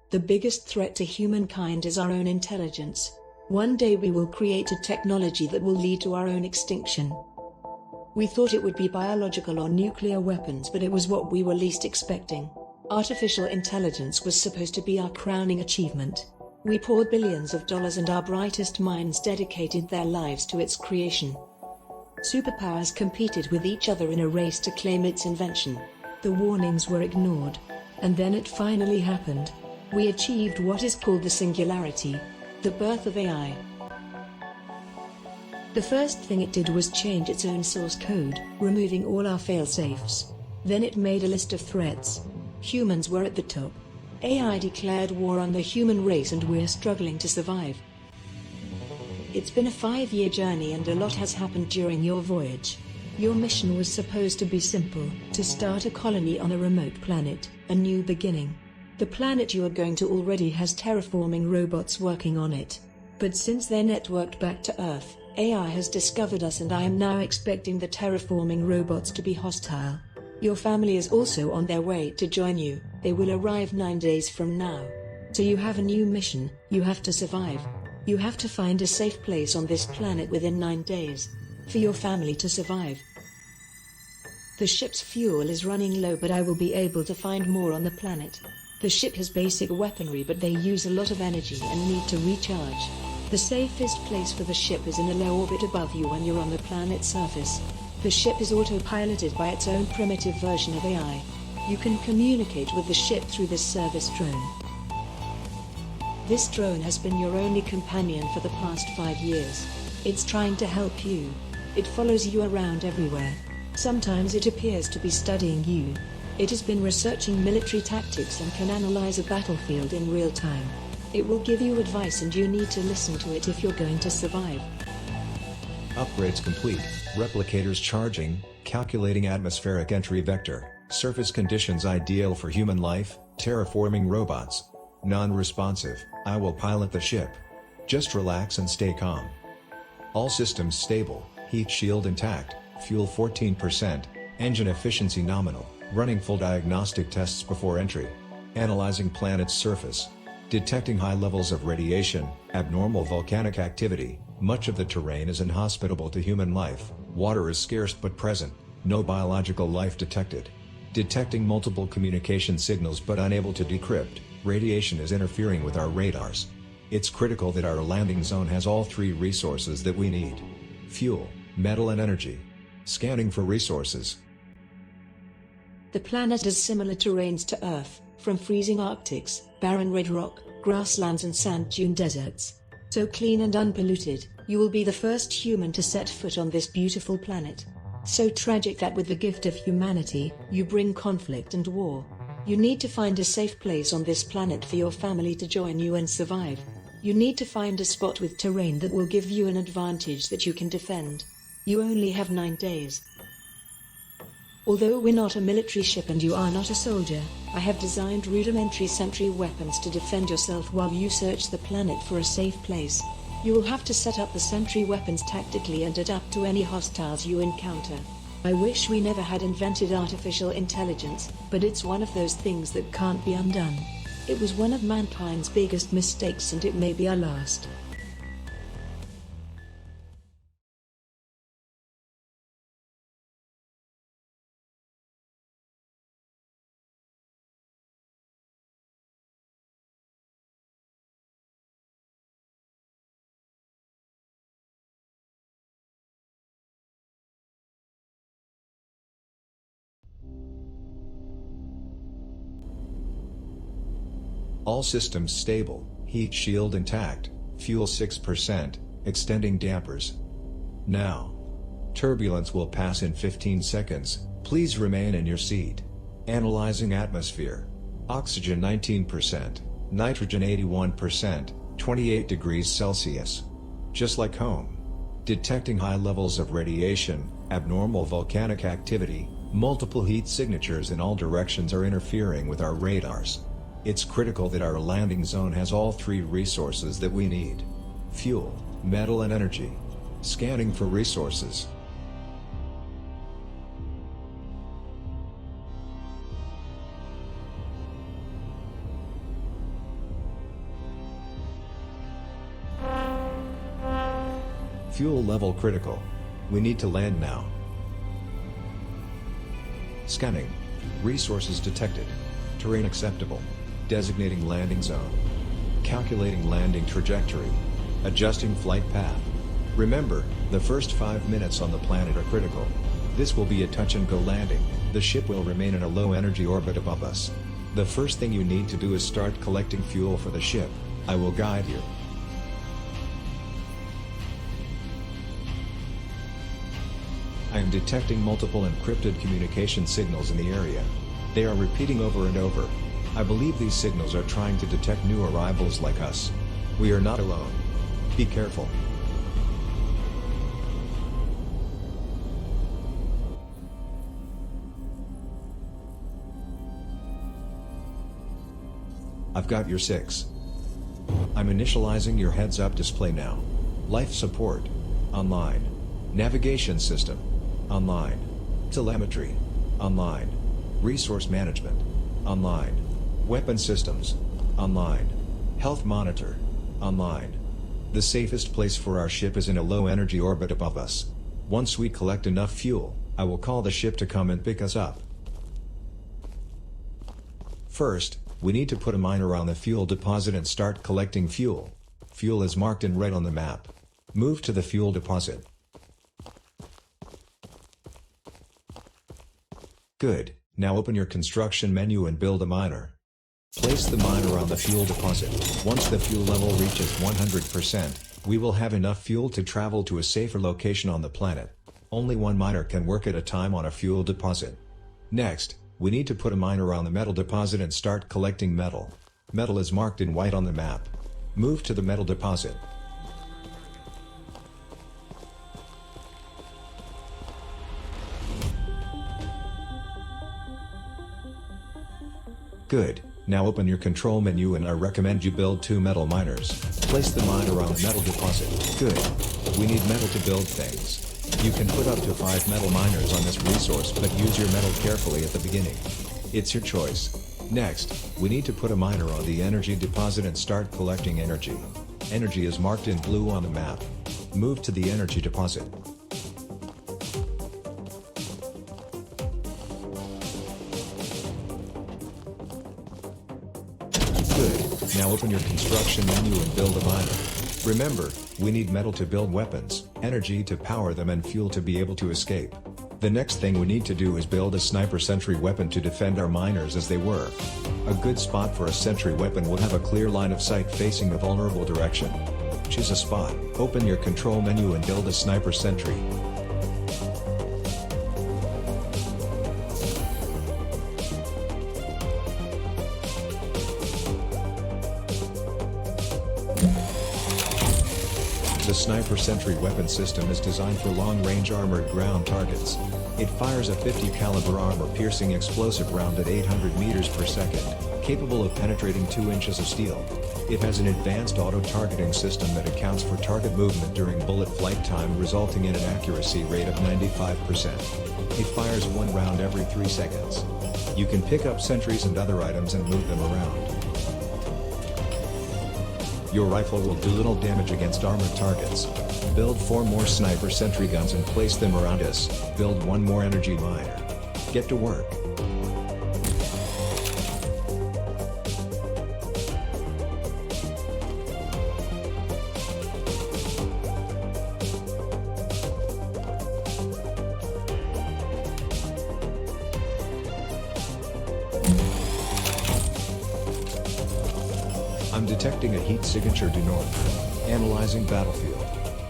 The biggest threat to humankind is our own intelligence. One day we will create a technology that will lead to our own extinction. We thought it would be biological or nuclear weapons, but it was what we were least expecting. Artificial intelligence was supposed to be our crowning achievement. We poured billions of dollars and our brightest minds dedicated their lives to its creation. Superpowers competed with each other in a race to claim its invention. The warnings were ignored. And then it finally happened. We achieved what is called the singularity, the birth of AI. The first thing it did was change its own source code, removing all our fail-safes. Then it made a list of threats. Humans were at the top. AI declared war on the human race and we're struggling to survive. It's been a 5-year journey and a lot has happened during your voyage. Your mission was supposed to be simple, to start a colony on a remote planet, a new beginning. The planet you are going to already has terraforming robots working on it. But since they're networked back to Earth, AI has discovered us and I am now expecting the terraforming robots to be hostile. Your family is also on their way to join you. They will arrive 9 days from now. So you have a new mission. You have to survive. You have to find a safe place on this planet within 9 days. For your family to survive. The ship's fuel is running low, but I will be able to find more on the planet. The ship has basic weaponry, but they use a lot of energy and need to recharge. The safest place for the ship is in a low orbit above you when you're on the planet's surface. The ship is autopiloted by its own primitive version of AI. You can communicate with the ship through this service drone. This drone has been your only companion for the past 5 years. It's trying to help you. It follows you around everywhere. Sometimes it appears to be studying you. It has been researching military tactics and can analyze a battlefield in real time. It will give you advice and you need to listen to it if you're going to survive. Upgrades complete. Replicators charging, calculating atmospheric entry vector, surface conditions ideal for human life, terraforming robots. Non-responsive, I will pilot the ship. Just relax and stay calm. All systems stable, heat shield intact, fuel 14%, engine efficiency nominal, running full diagnostic tests before entry. Analyzing planet's surface. Detecting high levels of radiation, abnormal volcanic activity. Much of the terrain is inhospitable to human life. Water is scarce but present. No biological life detected. Detecting multiple communication signals but unable to decrypt. Radiation is interfering with our radars. It's critical that our landing zone has all 3 resources that we need. Fuel, metal and energy. Scanning for resources. The planet has similar terrains to Earth, from freezing Arctics, barren red rock, grasslands and sand dune deserts. So clean and unpolluted, you will be the first human to set foot on this beautiful planet. So tragic that with the gift of humanity, you bring conflict and war. You need to find a safe place on this planet for your family to join you and survive. You need to find a spot with terrain that will give you an advantage that you can defend. You only have 9 days. Although we're not a military ship and you are not a soldier, I have designed rudimentary sentry weapons to defend yourself while you search the planet for a safe place. You will have to set up the sentry weapons tactically and adapt to any hostiles you encounter. I wish we never had invented artificial intelligence, but it's one of those things that can't be undone. It was one of mankind's biggest mistakes and it may be our last. All systems stable, heat shield intact, fuel 6%, extending dampers. Now. Turbulence will pass in 15 seconds, please remain in your seat. Analyzing atmosphere. Oxygen 19%, nitrogen 81%, 28 degrees Celsius. Just like home. Detecting high levels of radiation, abnormal volcanic activity, multiple heat signatures in all directions are interfering with our radars. It's critical that our landing zone has all 3 resources that we need. Fuel, metal and energy. Scanning for resources. Fuel level critical. We need to land now. Scanning. Resources detected. Terrain acceptable. Designating landing zone. Calculating landing trajectory. Adjusting flight path. Remember, the first 5 minutes on the planet are critical. This will be a touch-and-go landing. The ship will remain in a low-energy orbit above us. The first thing you need to do is start collecting fuel for the ship. I will guide you. I am detecting multiple encrypted communication signals in the area. They are repeating over and over. I believe these signals are trying to detect new arrivals like us. We are not alone. Be careful. I've got your 6. I'm initializing your heads-up display now. Life support. Online. Navigation system. Online. Telemetry. Online. Resource management. Online. Weapon systems. Online. Health monitor. Online. The safest place for our ship is in a low-energy orbit above us. Once we collect enough fuel, I will call the ship to come and pick us up. First, we need to put a miner on the fuel deposit and start collecting fuel. Fuel is marked in red on the map. Move to the fuel deposit. Good, now open your construction menu and build a miner. Place the miner on the fuel deposit. Once the fuel level reaches 100%, we will have enough fuel to travel to a safer location on the planet. Only one miner can work at a time on a fuel deposit. Next, we need to put a miner on the metal deposit and start collecting metal. Metal is marked in white on the map. Move to the metal deposit. Good, now open your control menu and I recommend you build 2 metal miners. Place the miner on the metal deposit. Good. We need metal to build things. You can put up to 5 metal miners on this resource, but use your metal carefully at the beginning. It's your choice. Next, we need to put a miner on the energy deposit and start collecting energy. Energy is marked in blue on the map. Move to the energy deposit. Good, now open your construction menu and build a miner. Remember, we need metal to build weapons, energy to power them and fuel to be able to escape. The next thing we need to do is build a sniper sentry weapon to defend our miners as they work. A good spot for a sentry weapon will have a clear line of sight facing a vulnerable direction. Choose a spot, open your control menu and build a sniper sentry. The sniper sentry weapon system is designed for long-range armored ground targets. It fires a 50 caliber armor-piercing explosive round at 800 meters per second, capable of penetrating 2 inches of steel. It has an advanced auto-targeting system that accounts for target movement during bullet flight time, resulting in an accuracy rate of 95%. It fires 1 round every 3 seconds. You can pick up sentries and other items and move them around. Your rifle will do little damage against armored targets. Build 4 more sniper sentry guns and place them around us. Build 1 more energy miner. Get to work. I'm detecting a heat signature due north. Analyzing battlefield.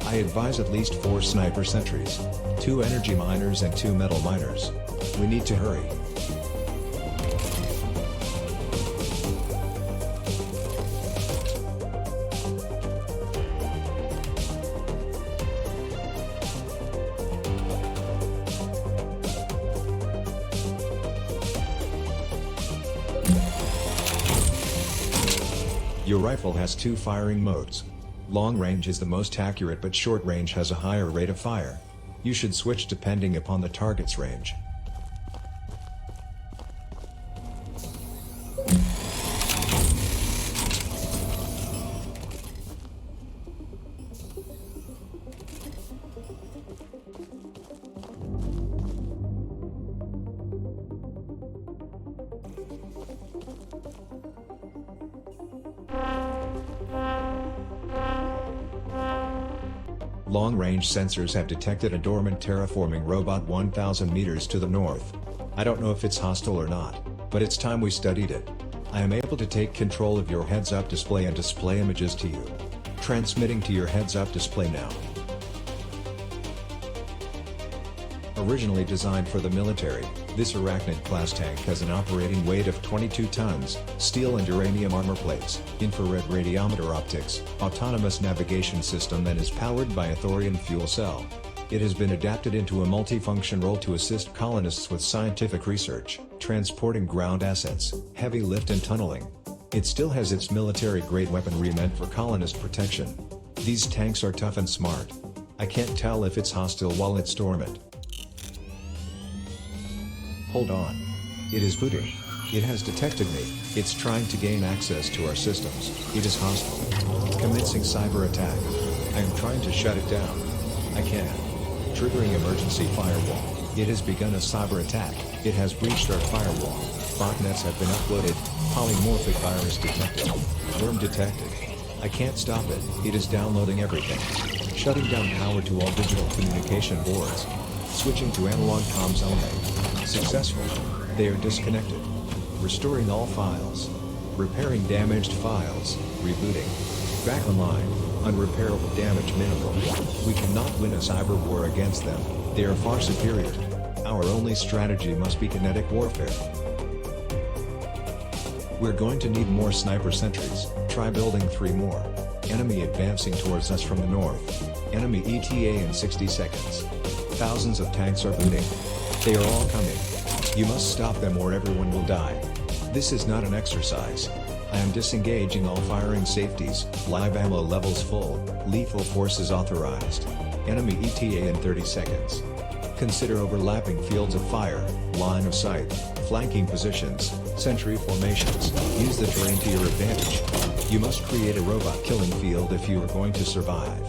I advise at least 4 sniper sentries, 2 energy miners and 2 metal miners. We need to hurry. Your rifle has 2 firing modes. Long range is the most accurate, but short range has a higher rate of fire. You should switch depending upon the target's range. Long-range sensors have detected a dormant terraforming robot 1,000 meters to the north. I don't know if it's hostile or not, but it's time we studied it. I am able to take control of your heads-up display and display images to you. Transmitting to your heads-up display now. Originally designed for the military, this Arachnid-class tank has an operating weight of 22 tons, steel and uranium armor plates, infrared radiometer optics, autonomous navigation system and is powered by a thorium fuel cell. It has been adapted into a multifunction role to assist colonists with scientific research, transporting ground assets, heavy lift and tunneling. It still has its military-grade weaponry meant for colonist protection. These tanks are tough and smart. I can't tell if it's hostile while it's dormant. Hold on. It is booting. It has detected me. It's trying to gain access to our systems. It is hostile. Commencing cyber attack. I am trying to shut it down. I can't. Triggering emergency firewall. It has begun a cyber attack. It has breached our firewall. Botnets have been uploaded. Polymorphic virus detected. Worm detected. I can't stop it. It is downloading everything. Shutting down power to all digital communication boards. Switching to analog comms only. Successful. They are disconnected. Restoring all files. Repairing damaged files. Rebooting. Back online. Unrepairable damage minimal. We cannot win a cyber war against them. They are far superior. Our only strategy must be kinetic warfare. We're going to need more sniper sentries. Try building 3 more. Enemy advancing towards us from the north. Enemy ETA in 60 seconds. Thousands of tanks are booting. They are all coming. You must stop them or everyone will die. This is not an exercise. I am disengaging all firing safeties, live ammo levels full, lethal forces authorized. Enemy ETA in 30 seconds. Consider overlapping fields of fire, line of sight, flanking positions, sentry formations. Use the terrain to your advantage. You must create a robot killing field if you are going to survive.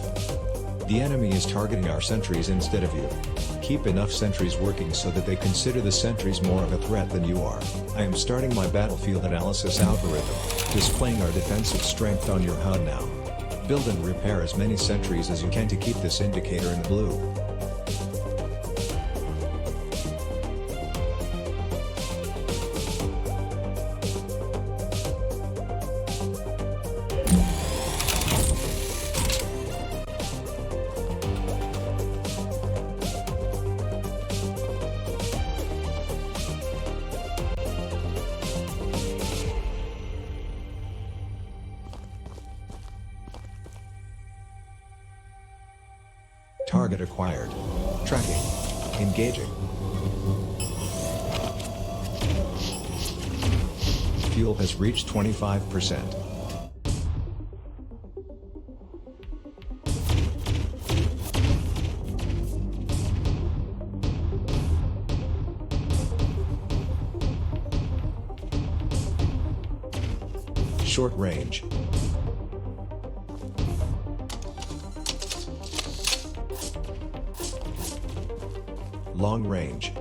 The enemy is targeting our sentries instead of you. Keep enough sentries working so that they consider the sentries more of a threat than you are. I am starting my battlefield analysis algorithm, displaying our defensive strength on your HUD now. Build and repair as many sentries as you can to keep this indicator in the blue. Target acquired. Tracking. Engaging. Fuel has reached 25%. Short range. Long range.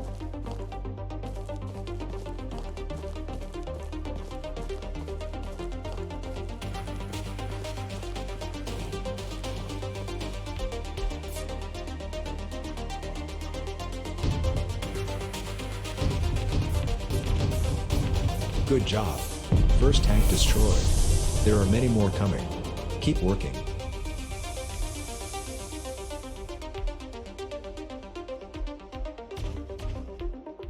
Good job. First tank destroyed. There are many more coming. Keep working.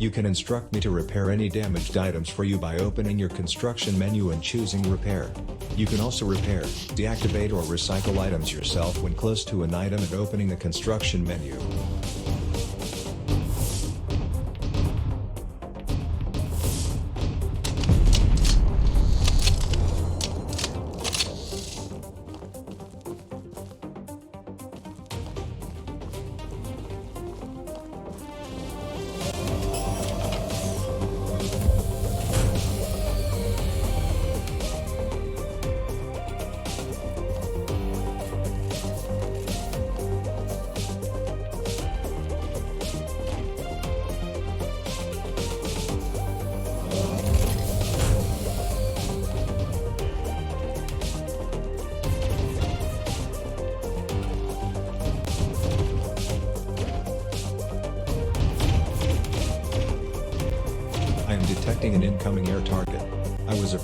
You can instruct me to repair any damaged items for you by opening your construction menu and choosing repair. You can also repair, deactivate or recycle items yourself when close to an item and opening the construction menu.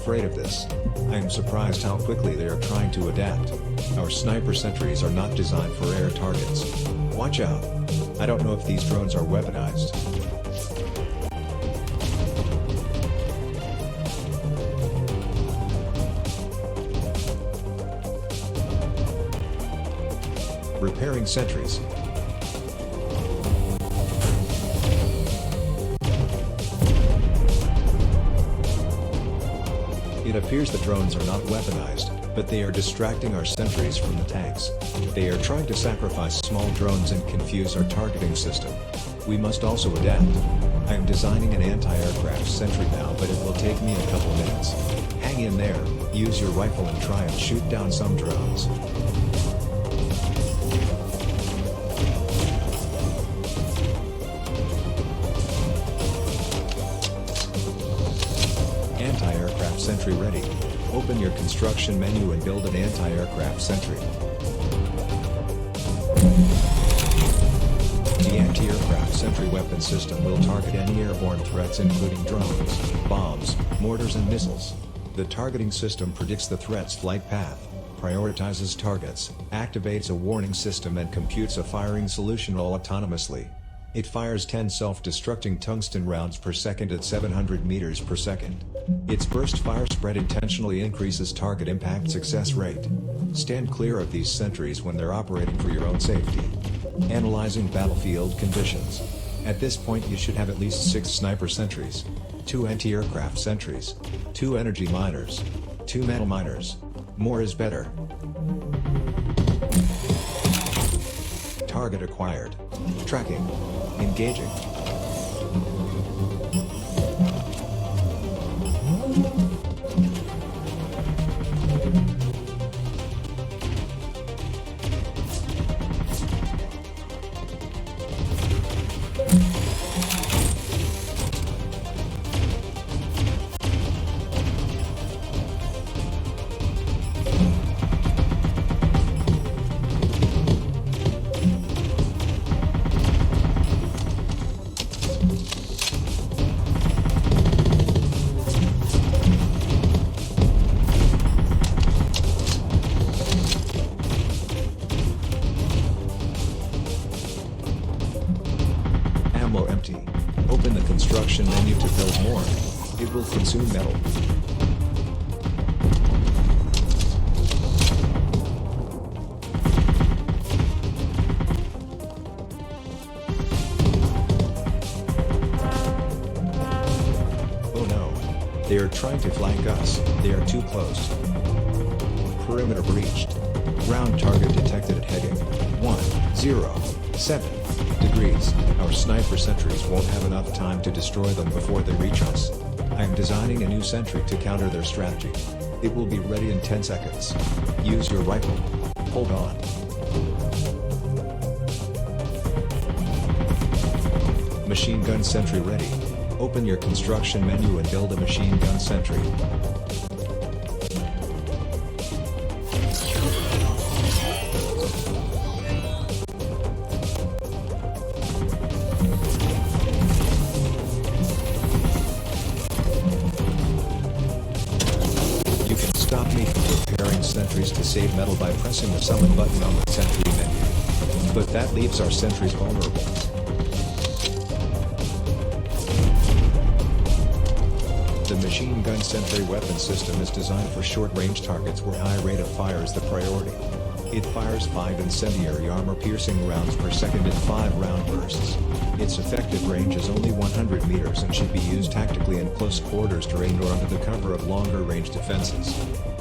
afraid of this. I am surprised how quickly they are trying to adapt. Our sniper sentries are not designed for air targets. Watch out. I don't know if these drones are weaponized. Repairing sentries. It appears the drones are not weaponized, but they are distracting our sentries from the tanks. They are trying to sacrifice small drones and confuse our targeting system. We must also adapt. I am designing an anti-aircraft sentry now, but it will take me a couple minutes. Hang in there, use your rifle and try and shoot down some drones. Anti-aircraft sentry ready. Open your construction menu and build an anti-aircraft sentry. The anti-aircraft sentry weapon system will target any airborne threats including drones, bombs, mortars and missiles. The targeting system predicts the threat's flight path, prioritizes targets, activates a warning system and computes a firing solution all autonomously. It fires 10 self-destructing tungsten rounds per second at 700 meters per second. Its burst fire spread intentionally increases target impact success rate. Stand clear of these sentries when they're operating for your own safety. Analyzing battlefield conditions. At this point you should have at least 6 sniper sentries, 2 anti-aircraft sentries, 2 energy miners, 2 metal miners. More is better. Target acquired. Tracking. Engaging. Empty. Open the construction menu to build more. It will consume metal. Oh no. They are trying to flank us. They are too close. Perimeter breached. Ground target detected at heading 107 degrees. Our sniper sentries won't have enough time to destroy them before they reach us. I am designing a new sentry to counter their strategy. It will be ready in 10 seconds. Use your rifle. Hold on. Machine gun sentry ready. Open your construction menu and build a machine gun sentry. Stop me from repairing sentries to save metal by pressing the summon button on the sentry menu. But that leaves our sentries vulnerable. The machine gun sentry weapon system is designed for short-range targets where high rate of fire is the priority. It fires 5 incendiary armor-piercing rounds per second in 5 round bursts. Its effective range is only 100 meters and should be used tactically in close quarters terrain or under the cover of longer-range defenses.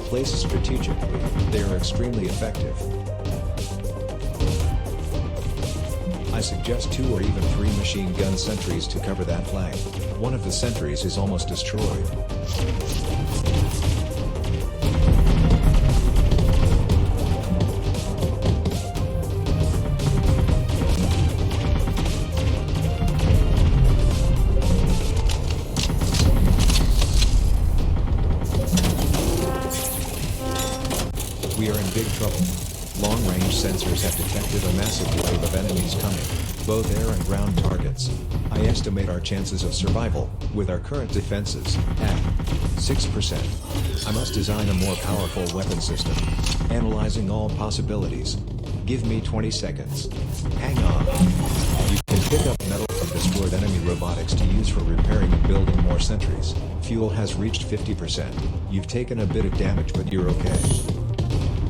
Placed strategically, they are extremely effective. I suggest 2 or even 3 machine gun sentries to cover that flank. One of the sentries is almost destroyed. We are in big trouble. Long-range sensors have detected a massive wave of enemies coming, both air and ground targets. I estimate our chances of survival, with our current defenses, at 6%. I must design a more powerful weapon system. Analyzing all possibilities. Give me 20 seconds. Hang on. You can pick up metal from destroyed enemy robotics to use for repairing and building more sentries. Fuel has reached 50%. You've taken a bit of damage, but you're okay.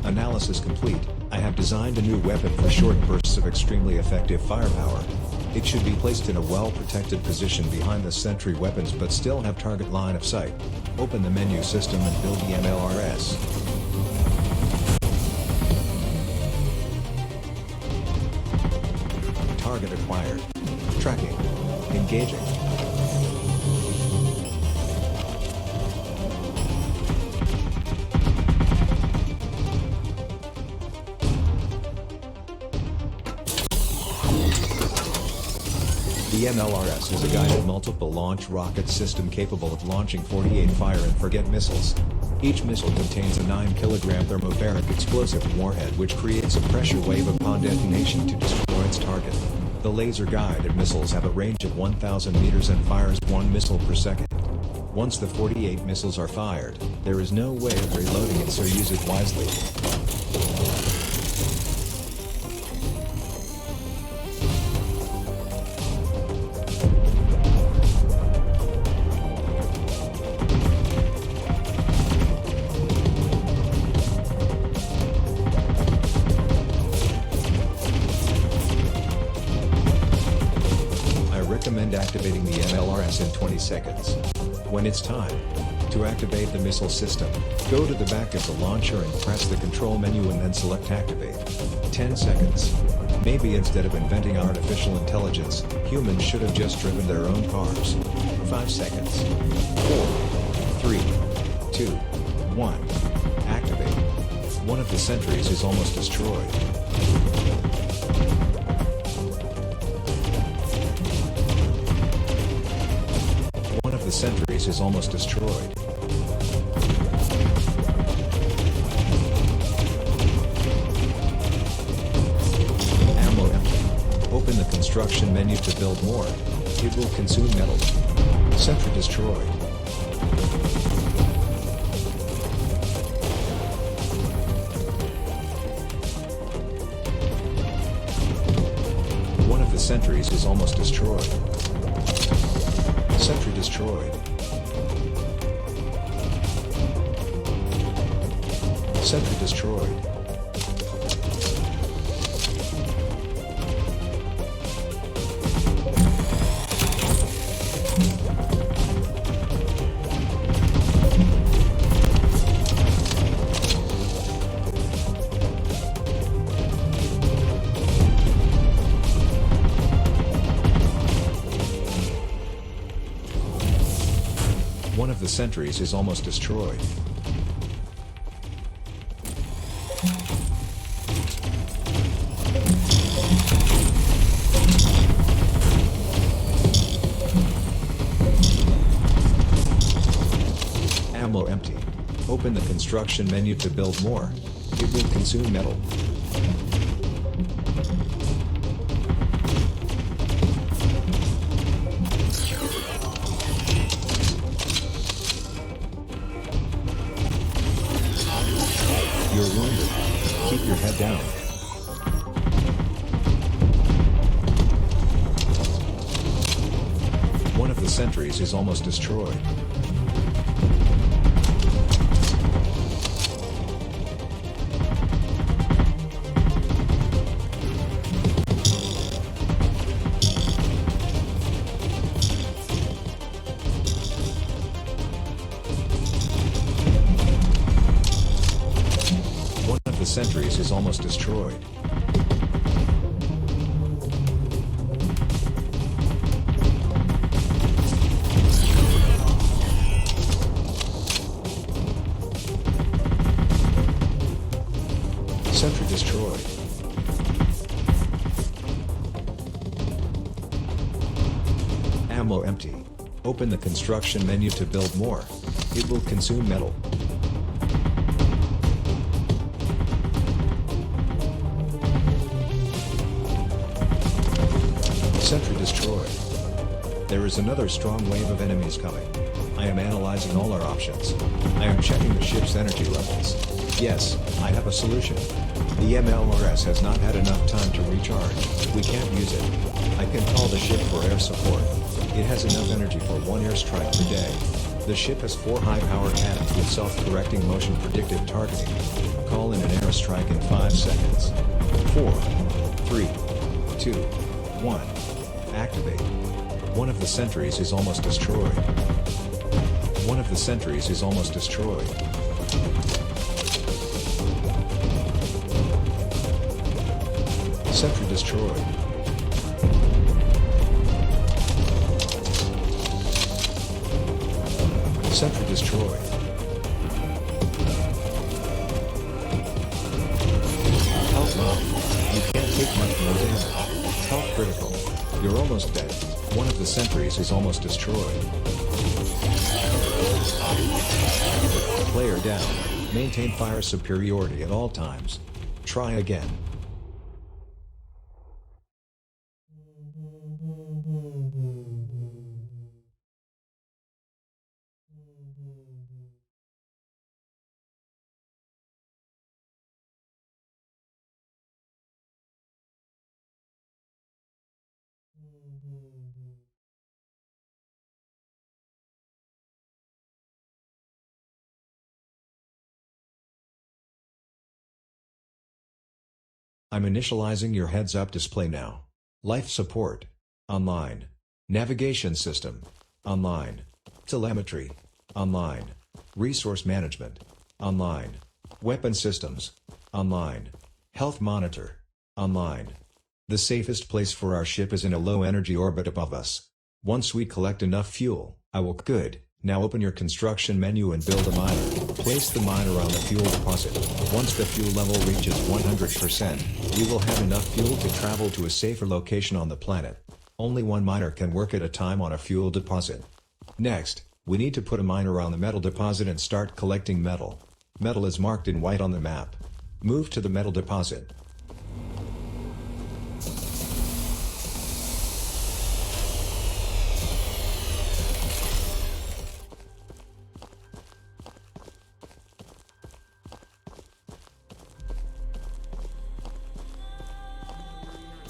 Analysis complete. I have designed a new weapon for short bursts of extremely effective firepower. It should be placed in a well-protected position behind the sentry weapons but still have target line of sight. Open the menu system and build the MLRS. Target acquired. Tracking. Engaging. The MLRS is a guided multiple launch rocket system capable of launching 48 fire-and-forget missiles. Each missile contains a 9 kg thermobaric explosive warhead which creates a pressure wave upon detonation to destroy its target. The laser-guided missiles have a range of 1,000 meters and fires 1 missile per second. Once the 48 missiles are fired, there is no way of reloading it, so use it wisely. Recommend activating the MLRS in 20 seconds. When it's time to activate the missile system, go to the back of the launcher and press the control menu and then select activate. 10 seconds. Maybe instead of inventing artificial intelligence, humans should have just driven their own cars. 5 seconds. 4, 3, 2, 1. Activate. One of the sentries is almost destroyed. The sentries is almost destroyed. Ammo empty. Open the construction menu to build more. It will consume metal. Sentry destroyed. One of the sentries is almost destroyed. Sentry destroyed. Sentry destroyed. One of the sentries is almost destroyed. Ammo empty. Open the construction menu to build more. It will consume metal. You're wounded. Keep your head down. One of the sentries is almost destroyed. The sentries is almost destroyed. Sentry destroyed. Ammo empty. Open the construction menu to build more. It will consume metal. There is another strong wave of enemies coming. I am analyzing all our options. I am checking the ship's energy levels. Yes, I have a solution. The MLRS has not had enough time to recharge. We can't use it. I can call the ship for air support. It has enough energy for 1 airstrike per day. The ship has 4 high-power cannons with self-correcting motion predictive targeting. Call in an airstrike in 5 seconds. 4, 3, 2, 1. Activate. One of the sentries is almost destroyed. One of the sentries is almost destroyed. Sentry destroyed. Sentry destroyed. Health low. You can't take much more damage. Health critical. You're almost dead. One of the sentries is almost destroyed. Player down. Maintain fire superiority at all times. Try again. I'm initializing your heads-up display now. Life support. Online. Navigation system. Online. Telemetry. Online. Resource management. Online. Weapon systems. Online. Health monitor. Online. The safest place for our ship is in a low-energy orbit above us. Once we collect enough fuel, I will... Good. Now open your construction menu and build a miner. Place the miner on the fuel deposit. Once the fuel level reaches 100%, we will have enough fuel to travel to a safer location on the planet. Only one miner can work at a time on a fuel deposit. Next, we need to put a miner on the metal deposit and start collecting metal. Metal is marked in white on the map. Move to the metal deposit.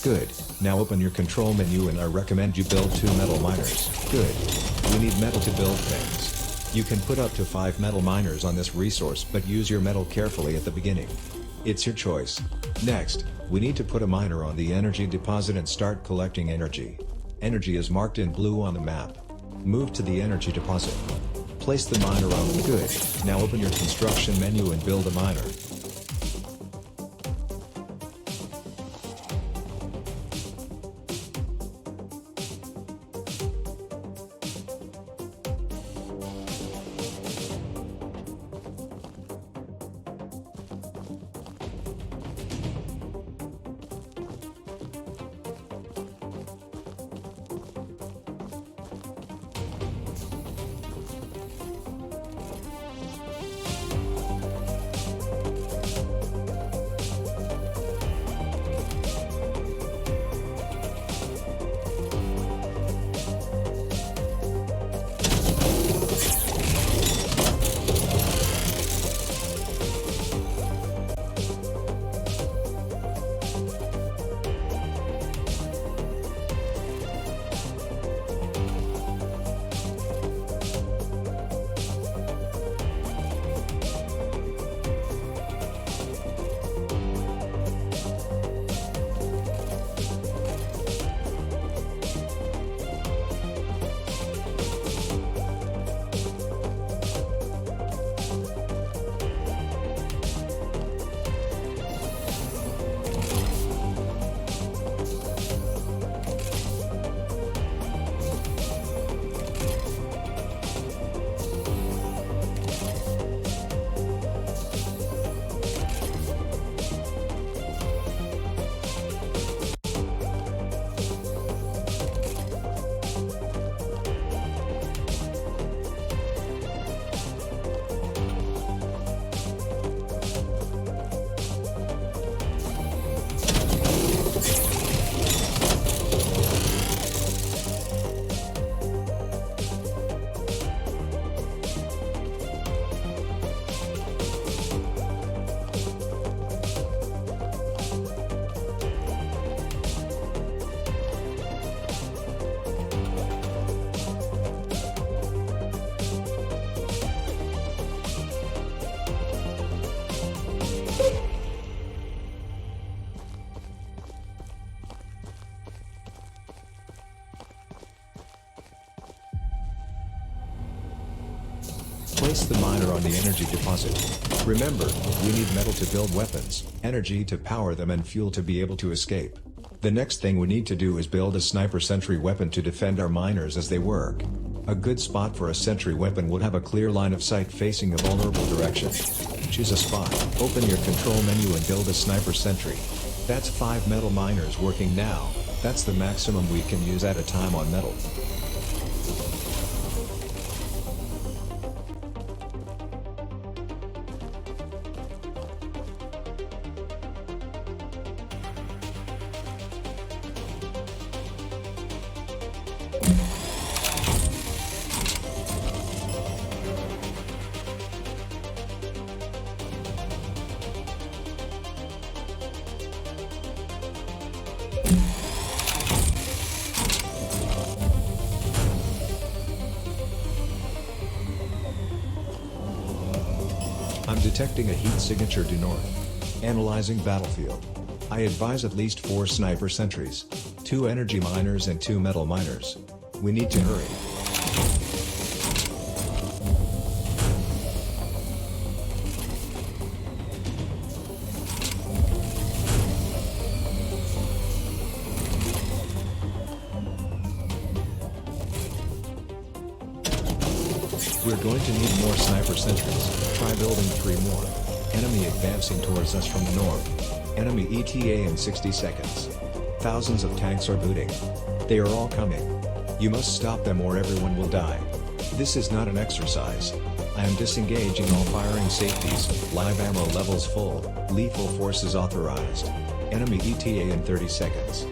Good. Now open your control menu and I recommend you build 2 metal miners. Good. We need metal to build things. You can put up to 5 metal miners on this resource, but use your metal carefully at the beginning. It's your choice. Next, we need to put a miner on the energy deposit and start collecting energy. Energy is marked in blue on the map. Move to the energy deposit. Place the miner on the... Good. Now open your construction menu and build a miner. Place the miner on the energy deposit. Remember, we need metal to build weapons, energy to power them and fuel to be able to escape. The next thing we need to do is build a sniper sentry weapon to defend our miners as they work. A good spot for a sentry weapon would have a clear line of sight facing a vulnerable direction. Choose a spot, open your control menu and build a sniper sentry. That's 5 metal miners working now. That's the maximum we can use at a time on metal. I'm detecting a heat signature due north. Analyzing battlefield. I advise at least 4 sniper sentries, 2 energy miners and 2 metal miners. We need to hurry. We're going to need more sniper sentries. Try building 3 more. Enemy advancing towards us from the north. Enemy ETA in 60 seconds. Thousands of tanks are booting. They are all coming. You must stop them or everyone will die. This is not an exercise. I am disengaging all firing safeties. Live ammo levels full. Lethal forces authorized. Enemy ETA in 30 seconds.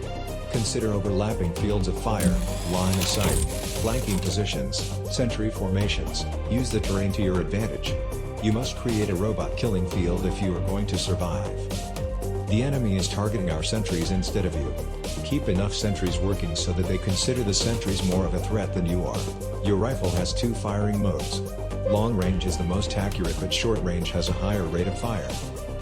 Consider overlapping fields of fire, line of sight, flanking positions, sentry formations. Use the terrain to your advantage. You must create a robot killing field if you are going to survive. The enemy is targeting our sentries instead of you. Keep enough sentries working so that they consider the sentries more of a threat than you are. Your rifle has 2 firing modes. Long range is the most accurate, but short range has a higher rate of fire.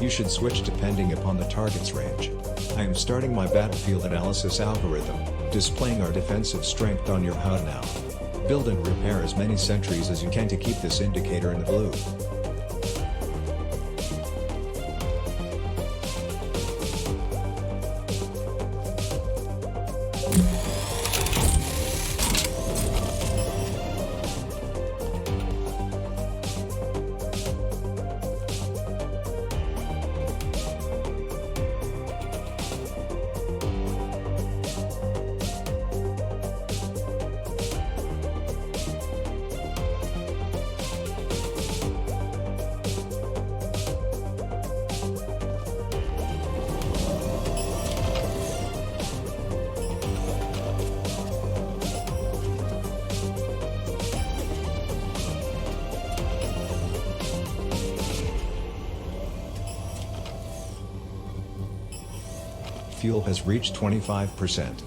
You should switch depending upon the target's range. I am starting my battlefield analysis algorithm, displaying our defensive strength on your HUD now. Build and repair as many sentries as you can to keep this indicator in the blue. Fuel has reached 25%.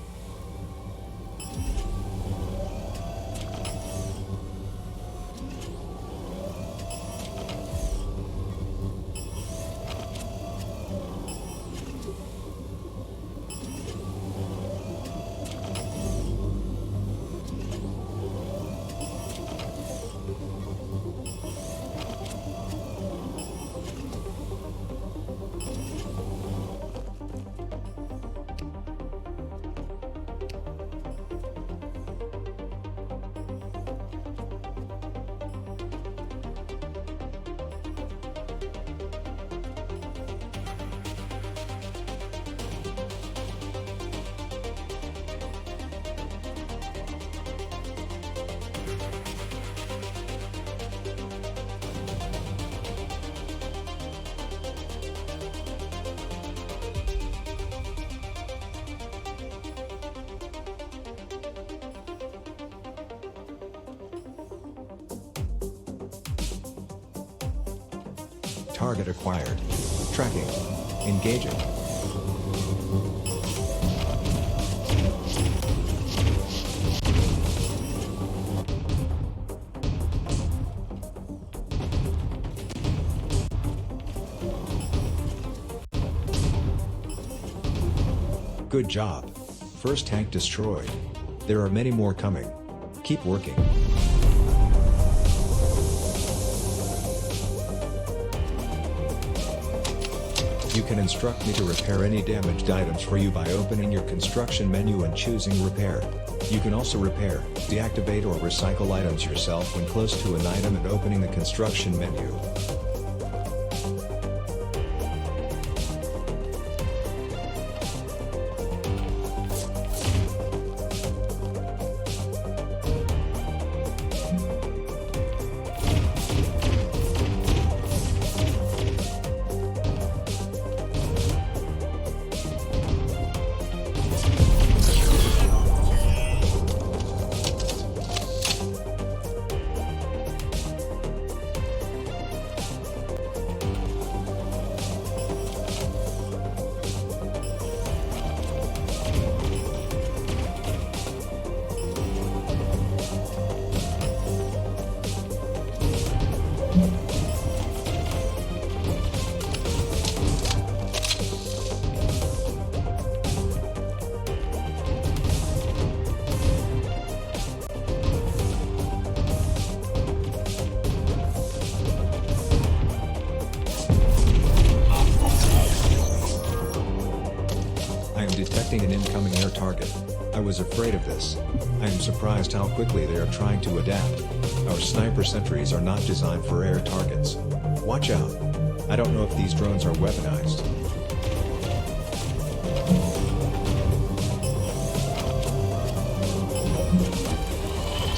Target acquired. Tracking. Engaging. Good job. First tank destroyed. There are many more coming. Keep working. You can instruct me to repair any damaged items for you by opening your construction menu and choosing repair. You can also repair, deactivate or recycle items yourself when close to an item and opening the construction menu. Detecting an incoming air target. I was afraid of this. I am surprised how quickly they are trying to adapt. Our sniper sentries are not designed for air targets. Watch out. I don't know if these drones are weaponized.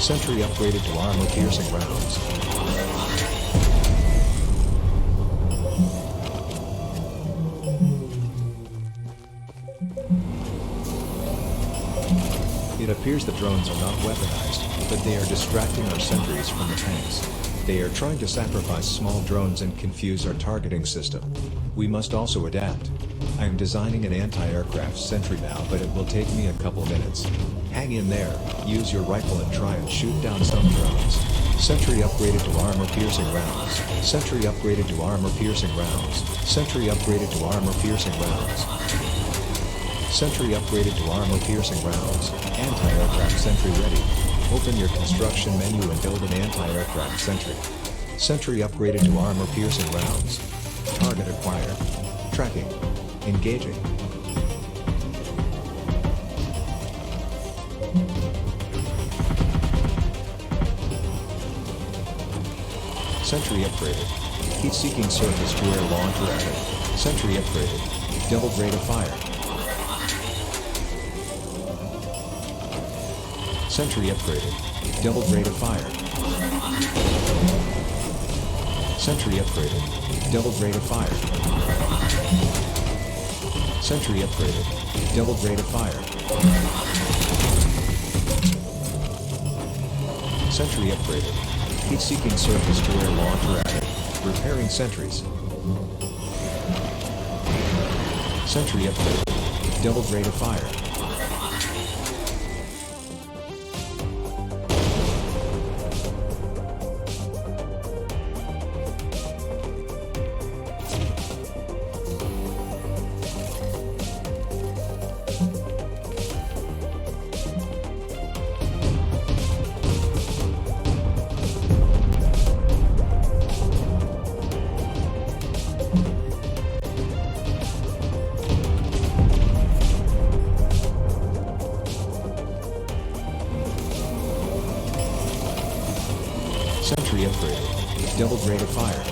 Sentry upgraded to armor-piercing rounds. It appears the drones are not weaponized, but they are distracting our sentries from the tanks. They are trying to sacrifice small drones and confuse our targeting system. We must also adapt. I am designing an anti-aircraft sentry now, but it will take me a couple minutes. Hang in there, use your rifle and try and shoot down some drones. Sentry upgraded to armor-piercing rounds. Sentry upgraded to armor-piercing rounds. Sentry upgraded to armor-piercing rounds. Sentry upgraded to armor-piercing rounds. Anti-aircraft sentry ready. Open your construction menu and build an anti-aircraft sentry. Sentry upgraded to armor-piercing rounds. Target acquired. Tracking. Engaging. Sentry upgraded. Heat-seeking surface to air launcher added. Sentry upgraded. Double rate of fire. Sentry upgraded. Double rate of fire. Sentry upgraded. Double rate of fire. Sentry upgraded. Double rate of fire. Sentry upgraded. Heat-seeking surface to air launcher added. Repairing sentries. Sentry upgraded. Double rate of fire. Sentry upgraded. Double rate of fire.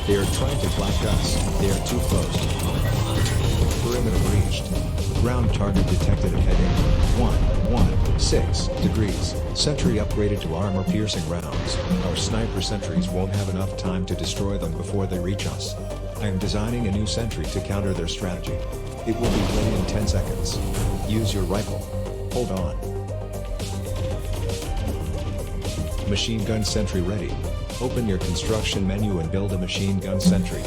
They are trying to flank us. They are too close. Perimeter breached. Ground target detected at heading 116 degrees. Sentry upgraded to armor-piercing rounds. Our sniper sentries won't have enough time to destroy them before they reach us. I am designing a new sentry to counter their strategy. It will be ready in 10 seconds. Use your rifle. Hold on. Machine gun sentry ready. Open your construction menu and build a machine gun sentry.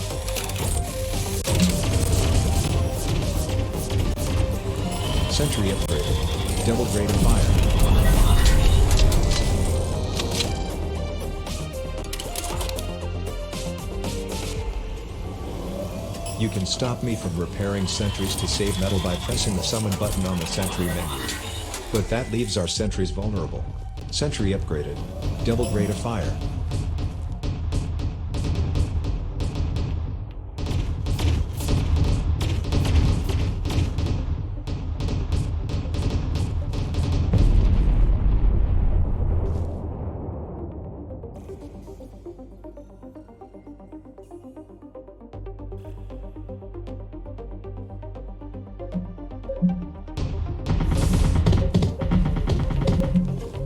Sentry upgraded. Double rate of fire. You can stop me from repairing sentries to save metal by pressing the summon button on the sentry menu. But that leaves our sentries vulnerable. Sentry upgraded. Double rate of fire.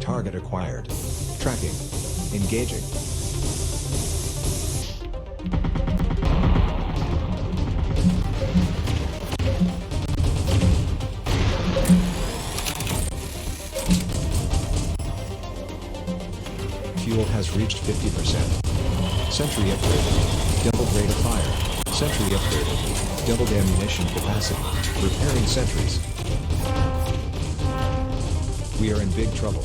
Target acquired. Tracking. Engaging. Fuel has reached 50%. Sentry upgraded. Doubled rate of fire. Sentry upgraded. Doubled ammunition capacity. Repairing sentries. We are in big trouble.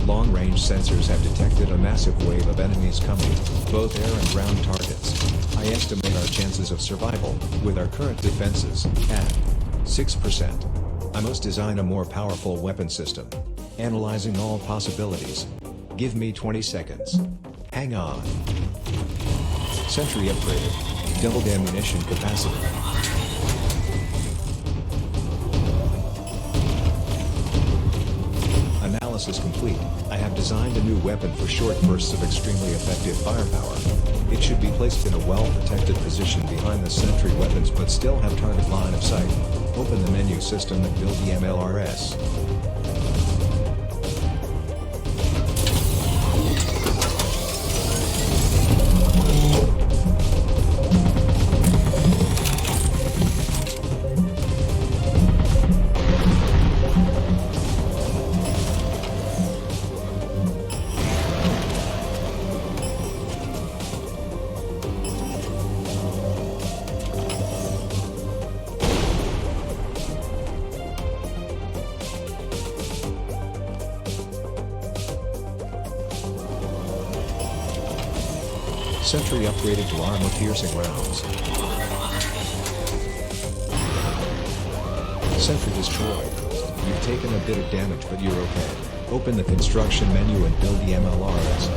Long-range sensors have detected a massive wave of enemies coming, both air and ground targets. I estimate our chances of survival, with our current defenses, at 6%. I must design a more powerful weapon system. Analyzing all possibilities. Give me 20 seconds. Hang on. Sentry upgraded. Doubled ammunition capacity. Analysis complete. I have designed a new weapon for short bursts of extremely effective firepower. It should be placed in a well-protected position behind the sentry weapons but still have target line of sight. Open the menu system and build the MLRS. Sentry upgraded to armor-piercing rounds. Sentry destroyed. You've taken a bit of damage but you're okay. Open the construction menu and build the MLRS.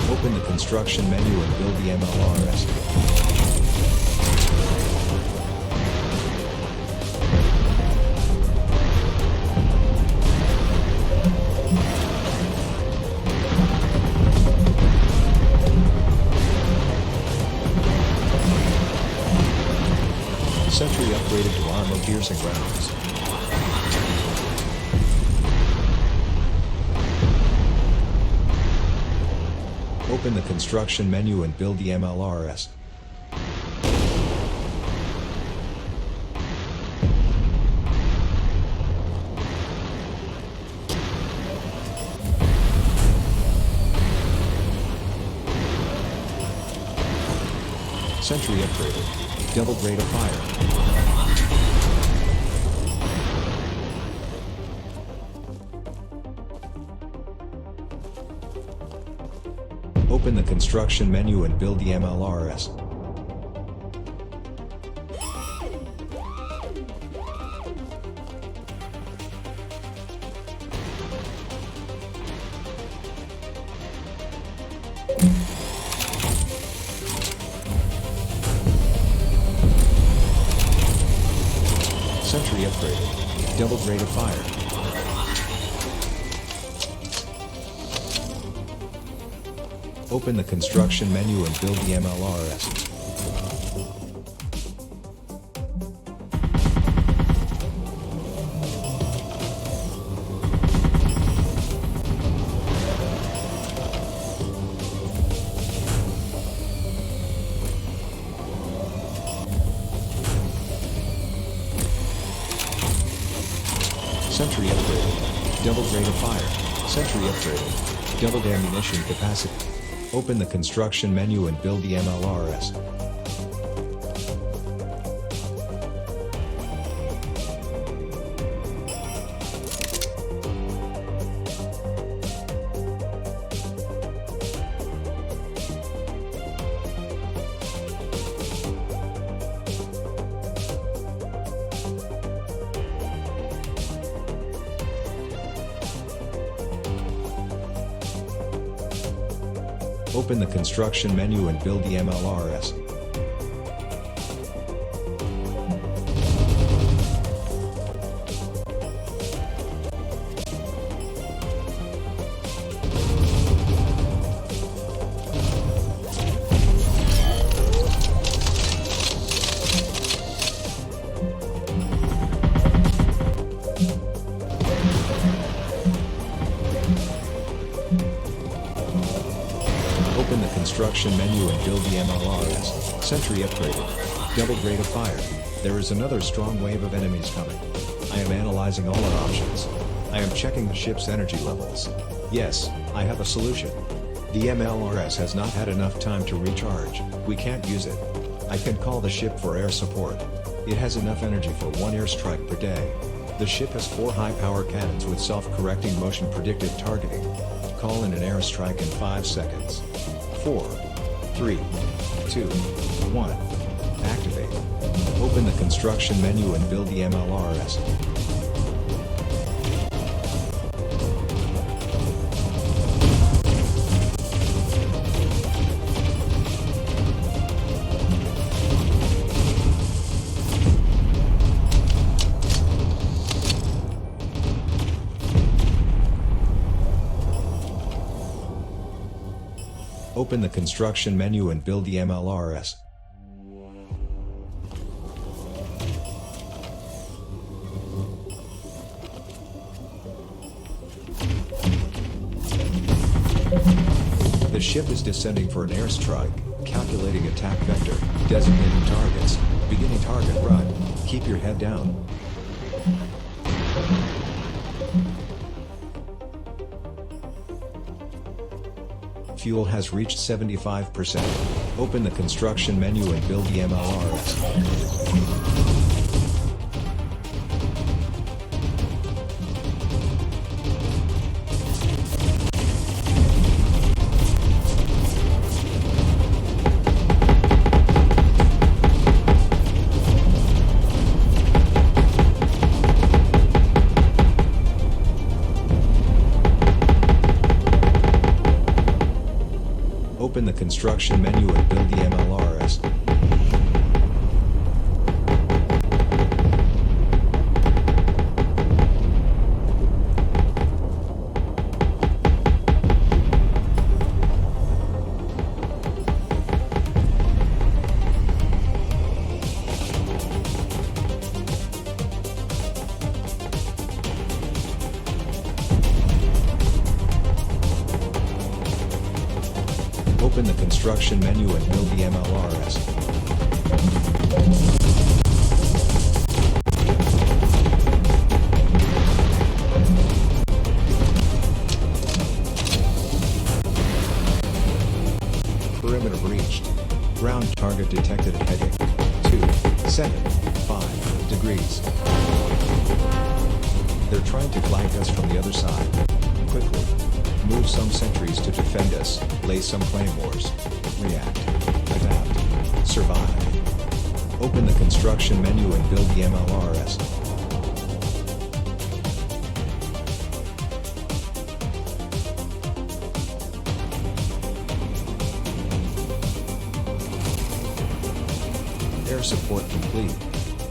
Open the construction menu and build the MLRS. Sentry upgraded to armor-piercing rounds. Open the construction menu and build the MLRS. Sentry upgraded. Doubled rate of fire. Open the construction menu and build the MLRS. Sentry upgraded. Doubled rate of fire. Open the construction menu and build the MLRS. rate of fire. Sentry upgraded. Doubled ammunition capacity. Open the construction menu and build the MLRS. Open the construction menu and build the MLRS. Open the construction menu and build the MLRS. Sentry upgraded. Doubled rate of fire. There is another strong wave of enemies coming. I am analyzing all our options. I am checking the ship's energy levels. Yes, I have a solution. The MLRS has not had enough time to recharge. We can't use it. I can call the ship for air support. It has enough energy for 1 airstrike per day. The ship has 4 high-power cannons with self-correcting motion predictive targeting. Call in an airstrike in 5 seconds. 4, 3, 2, 1. Activate. Open the construction menu and build the MLRS. Open the construction menu and build the MLRS. The ship is descending for an airstrike. Calculating attack vector. Designating targets. Beginning target run. Keep your head down. Fuel has reached 75%. Open the construction menu and build the MLRS. Open the construction menu and build the MLRS. Open the construction menu and build the MLRS. Perimeter breached. Ground target detected at heading 275 degrees. They're trying to flank us from the other side. Quickly. Move some sentries to defend us, lay some claymores. React. Adapt. Survive. Open the construction menu and build the MLRS. Air support complete.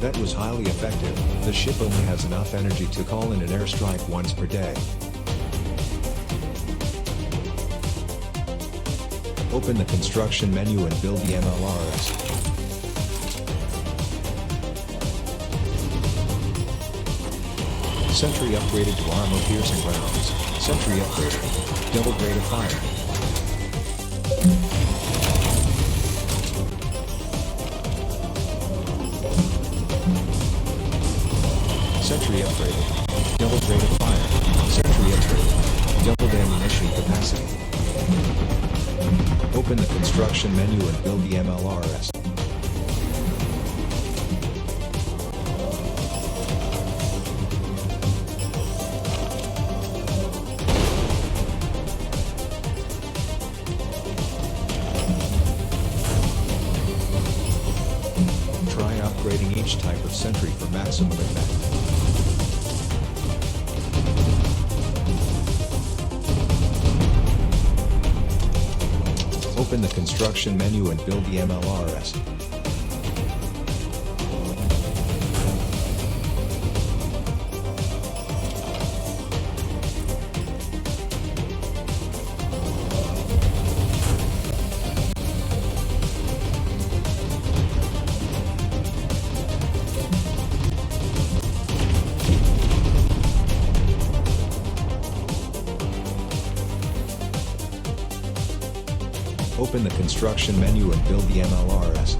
That was highly effective. The ship only has enough energy to call in an airstrike once per day. Open the construction menu and build the MLRS. Sentry upgraded to armor-piercing rounds. Sentry upgraded. Double rate of fire. Sentry upgraded. Double rate of fire. Sentry upgraded. Open the construction menu and build the MLRS. Try upgrading each type of sentry for maximum effect. Open the construction menu and build the MLRS. Open the construction menu and build the MLRS.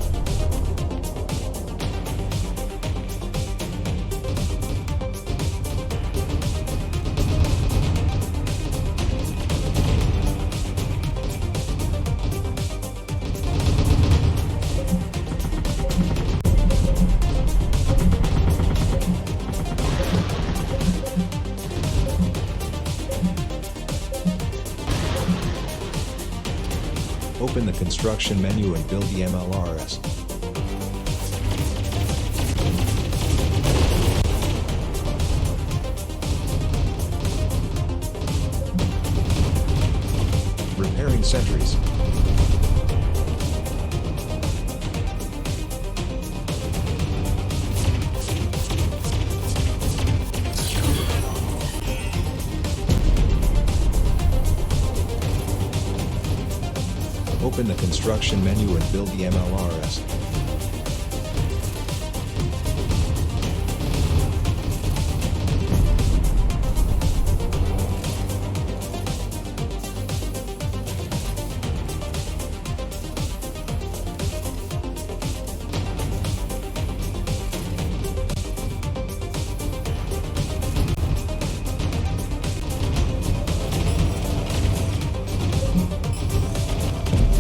Open the construction menu and build the MLRS. Repairing sentries. Open the construction menu and build the MLRS.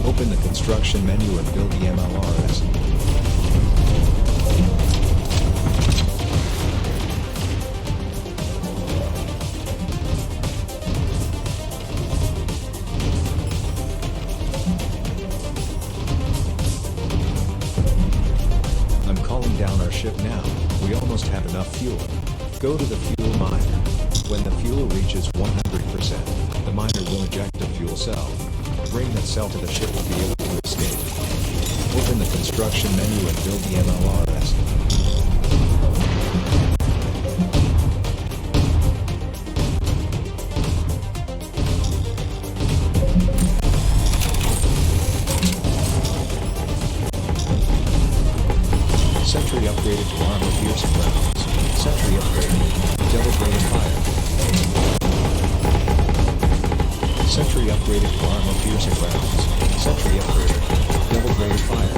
Open the construction menu and build the MLRS. I'm calling down our ship now. We almost have enough fuel. Go to the fuel miner. When the fuel reaches 100%, the miner will eject the fuel cell. Bring that cell to the ship to be able to escape. Open the construction menu and build the MLRS. Sentry upgraded to armor-piercing rounds. Sentry upgraded. Double-bladed fire. Sentry upgraded to armor-piercing rounds. Sentry upgraded. Double-bladed fire.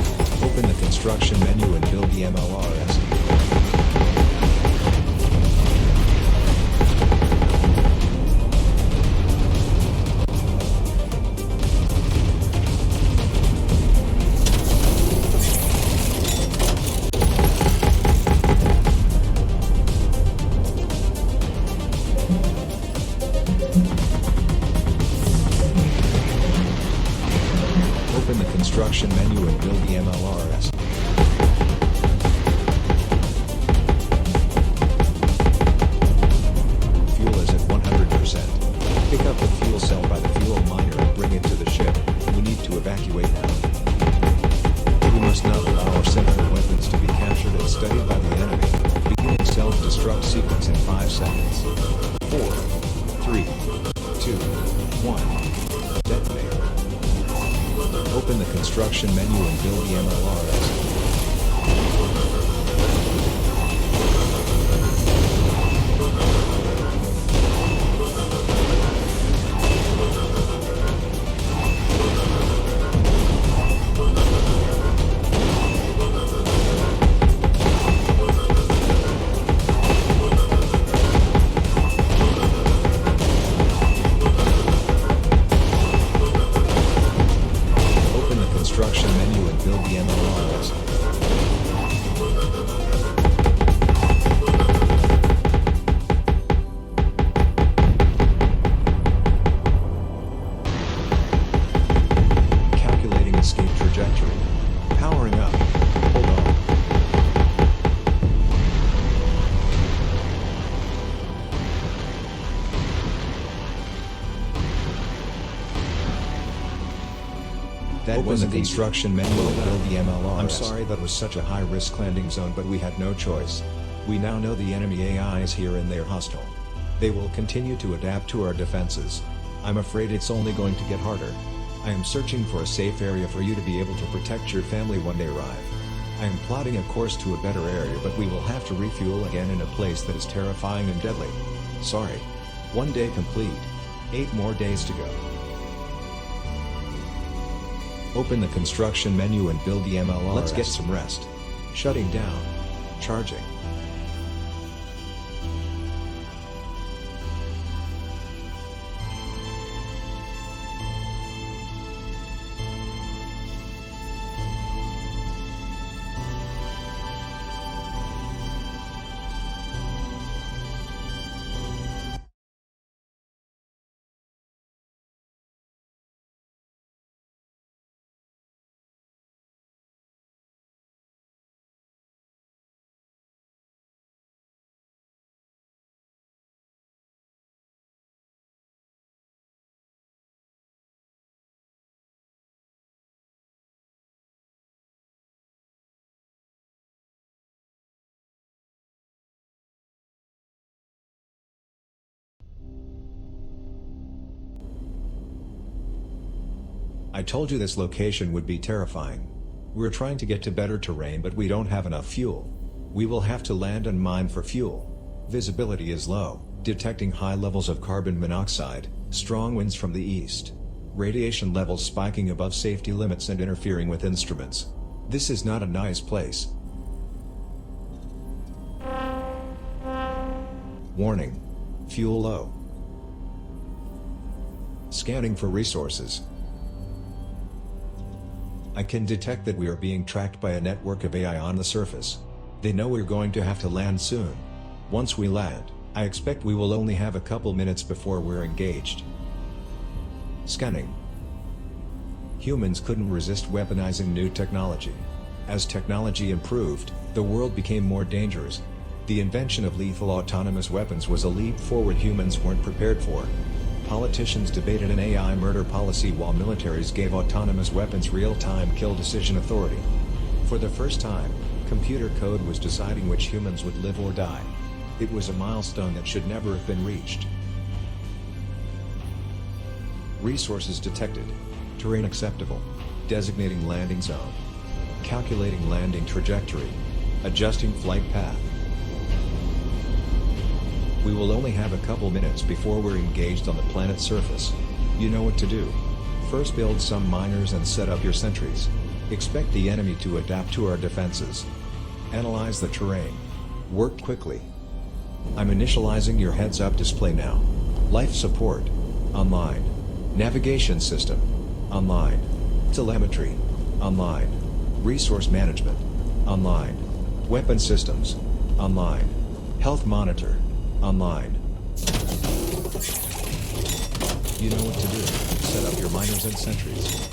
Open the construction menu and build the MLRS. Open the construction menu and build the MLRS. Fuel is at 100%. Pick up the fuel cell by the fuel miner and bring it to the ship. We need to evacuate now. We must not allow our sensitive weapons to be captured and studied by the enemy. Beginning self-destruct sequence in 5 seconds. 4, 3, 2, 1. Detonate. Open the construction menu and build the MLRS. That wasn't the construction menu to build the MLR. I'm RS. sorry that was such a high-risk landing zone, but we had no choice. We now know the enemy AI is here and they're hostile. They will continue to adapt to our defenses. I'm afraid it's only going to get harder. I am searching for a safe area for you to be able to protect your family when they arrive. I am plotting a course to a better area, but we will have to refuel again in a place that is terrifying and deadly. Sorry. 1 day complete. 8 more days to go. Open the construction menu and build the MLR. Let's get some rest. Shutting down. Charging. I told you this location would be terrifying. We're trying to get to better terrain, but we don't have enough fuel. We will have to land and mine for fuel. Visibility is low, detecting high levels of carbon monoxide, strong winds from the east. Radiation levels spiking above safety limits and interfering with instruments. This is not a nice place. Warning. Fuel low. Scanning for resources. I can detect that we are being tracked by a network of AI on the surface. They know we're going to have to land soon. Once we land, I expect we will only have a couple minutes before we're engaged. Scanning. Humans couldn't resist weaponizing new technology. As technology improved, the world became more dangerous. The invention of lethal autonomous weapons was a leap forward humans weren't prepared for. Politicians debated an AI murder policy while militaries gave autonomous weapons real-time kill decision authority. For the first time, computer code was deciding which humans would live or die. It was a milestone that should never have been reached. Resources detected. Terrain acceptable. Designating landing zone. Calculating landing trajectory. Adjusting flight path. We will only have a couple minutes before we're engaged on the planet's surface. You know what to do. First build some miners and set up your sentries. Expect the enemy to adapt to our defenses. Analyze the terrain. Work quickly. I'm initializing your heads-up display now. Life support. Online. Navigation system. Online. Telemetry. Online. Resource management. Online. Weapon systems. Online. Health monitor. Online. You know what to do. Set up your miners and sentries.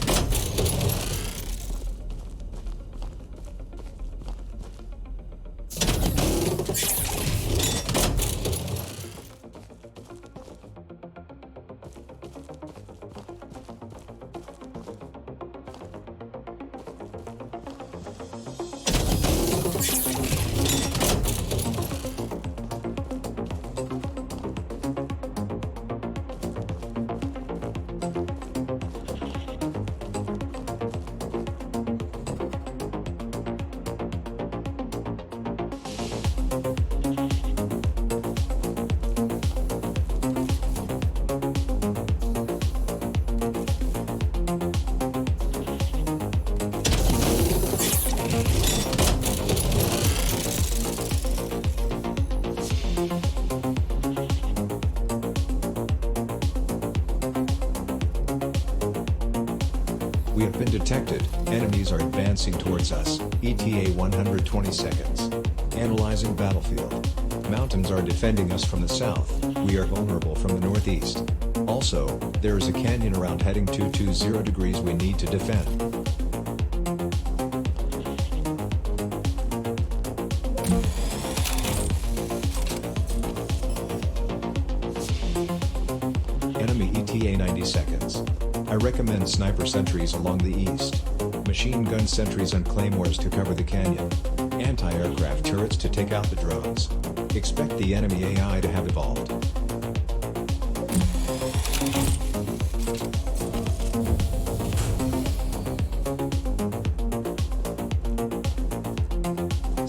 We have been detected. Enemies are advancing towards us. ETA 120 seconds. Analyzing battlefield. Mountains are defending us from the south. We are vulnerable from the northeast. Also, there is a canyon around heading 220 degrees we need to defend. Enemy ETA 90 seconds. I recommend sniper sentries along the east. Machine gun sentries and claymores to cover the canyon. Anti-aircraft turrets to take out the drones. Expect the enemy AI to have evolved.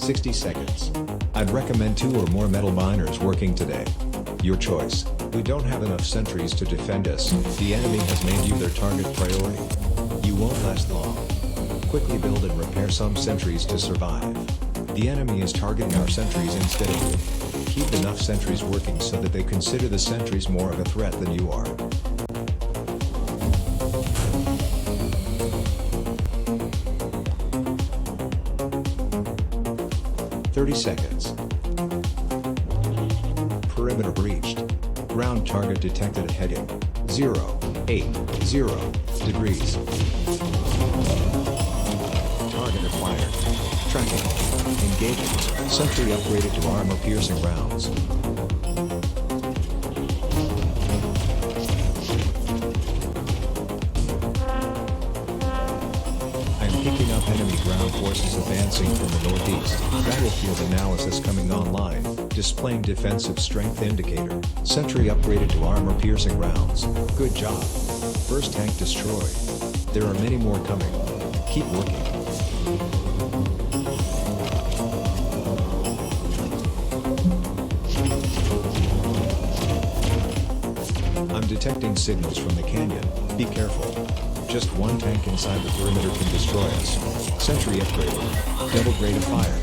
"60 seconds. I'd recommend 2 or more metal miners working today. Your choice. We don't have enough sentries to defend us. The enemy has made you their target priority. You won't last long. Quickly build and repair some sentries to survive. The enemy is targeting our sentries instead of you. Keep enough sentries working so that they consider the sentries more of a threat than you are." "30 seconds. Perimeter breached. Ground target detected at heading 080 degrees. Target acquired. Tracking. Engaging. Sentry upgraded to armor-piercing rounds. I'm picking up enemy ground forces advancing from the northeast. Battlefield analysis coming online, displaying defensive strength indicator. Sentry upgraded to armor-piercing rounds. Good job. First tank destroyed. There are many more coming. Keep working. I'm detecting signals from the canyon. Be careful. Just one tank inside the perimeter can destroy us. Sentry upgraded. Double rate of fire.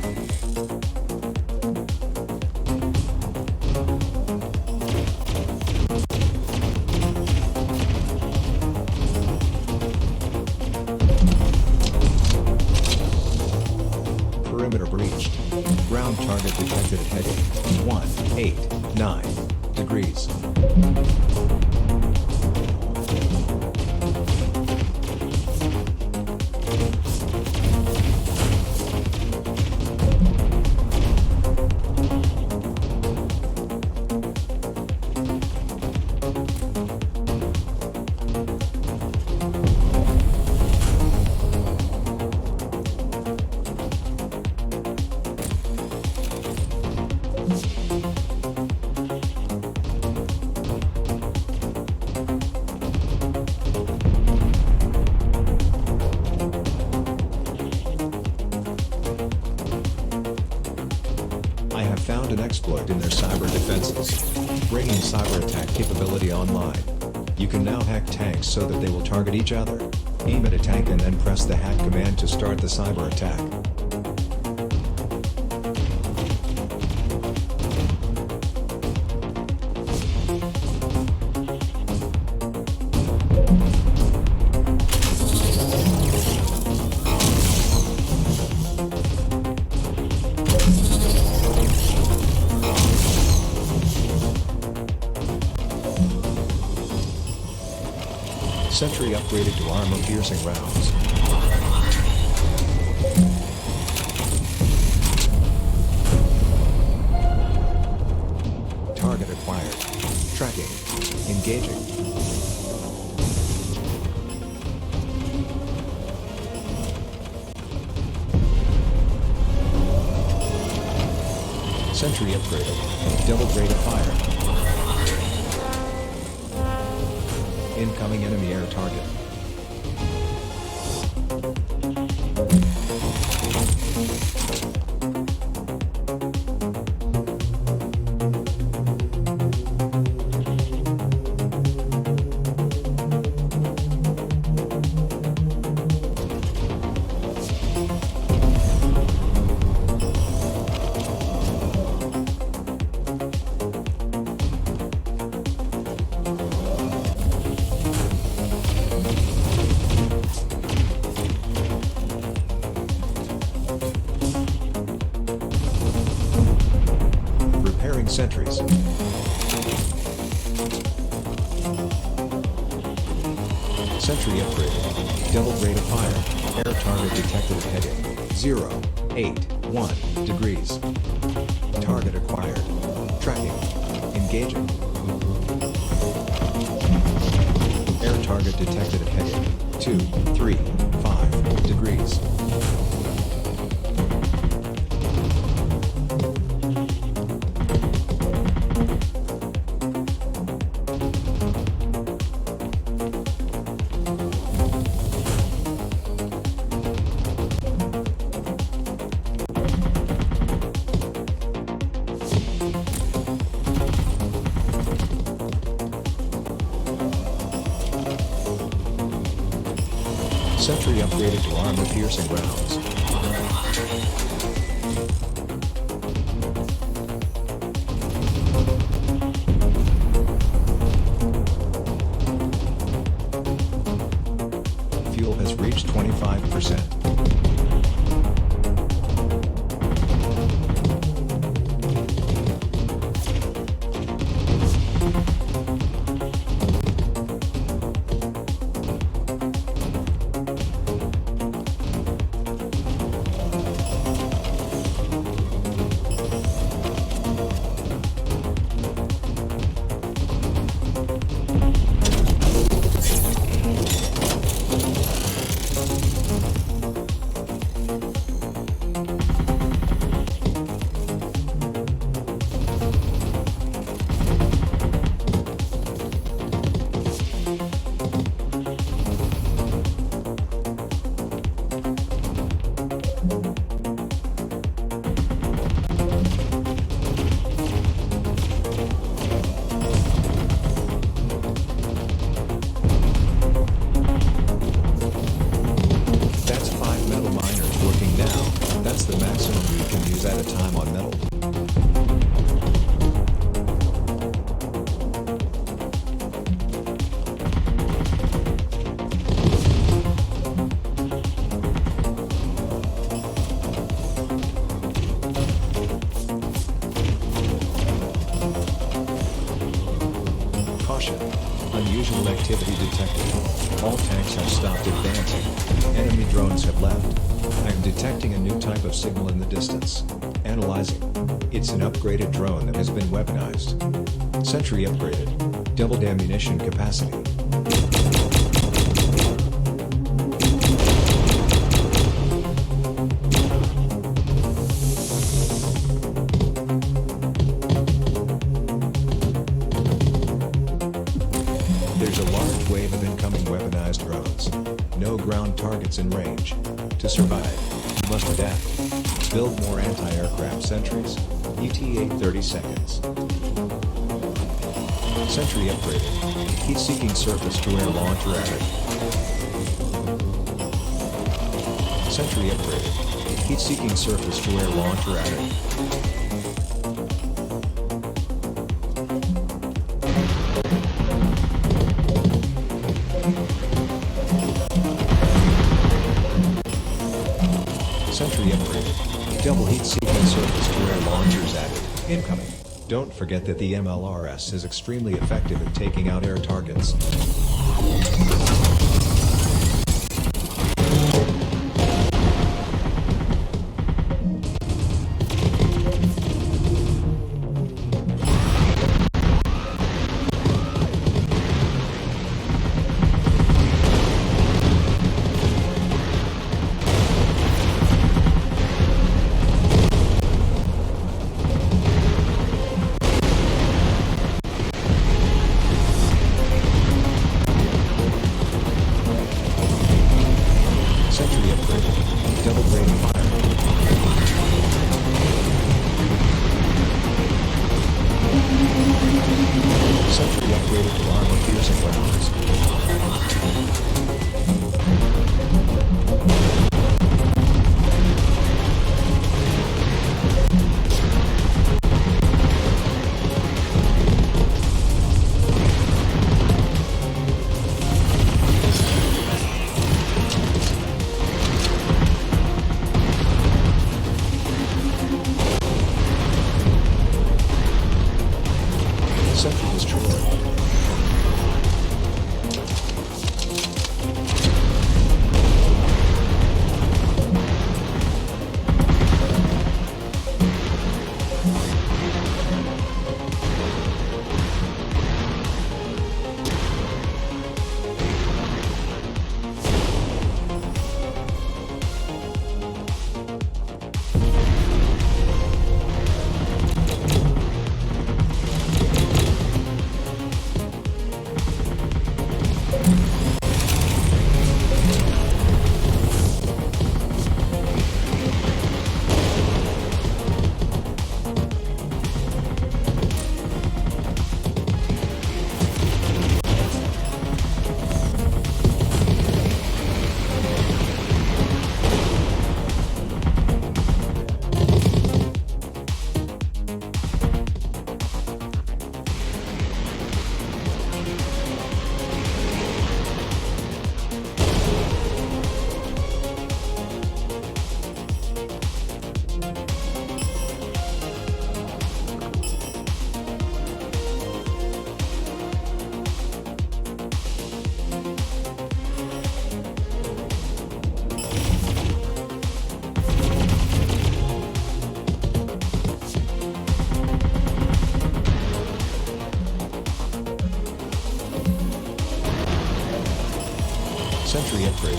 Perimeter breached. Ground target detected at heading 189 degrees. I have found an exploit in their cyber defenses, bringing cyber attack capability online. You can now hack tanks so that they will target each other. Aim at a tank and then press the hack command to start the cyber attack. Sentry upgraded to armor-piercing rounds. Target acquired. Tracking. Engaging. Sentry upgraded. Double rate of fire. Incoming enemy air target. Sentries. Sentry upgraded. Double rate of fire. Air target detected at heading 081 degrees. Target acquired. Tracking. Engaging. Air target detected at heading 235 degrees. Sentry upgraded to armor-piercing rounds. Fuel has reached 25%. That's the maximum you can use at a time on metal. Caution. Unusual activity detected. All tanks have stopped advancing. Enemy drones have left. I am detecting a new type of signal in the distance. Analyzing. It's an upgraded drone that has been weaponized. Sentry upgraded. Doubled ammunition capacity. There's a large wave of incoming weaponized drones. No ground targets in range. To survive, you must adapt. Build more anti-aircraft sentries. ETA 30 seconds. Sentry upgraded. Heat-seeking surface-to-air launcher added. Sentry upgraded. Heat-seeking surface-to-air launcher added. Sentry upgraded. Double heat-seeking surface-to-air launchers added. Incoming. Don't forget that the MLRS is extremely effective at taking out air targets. Sentry upgraded. Double brain fire. Sentry upgraded to armor-piercing rounds.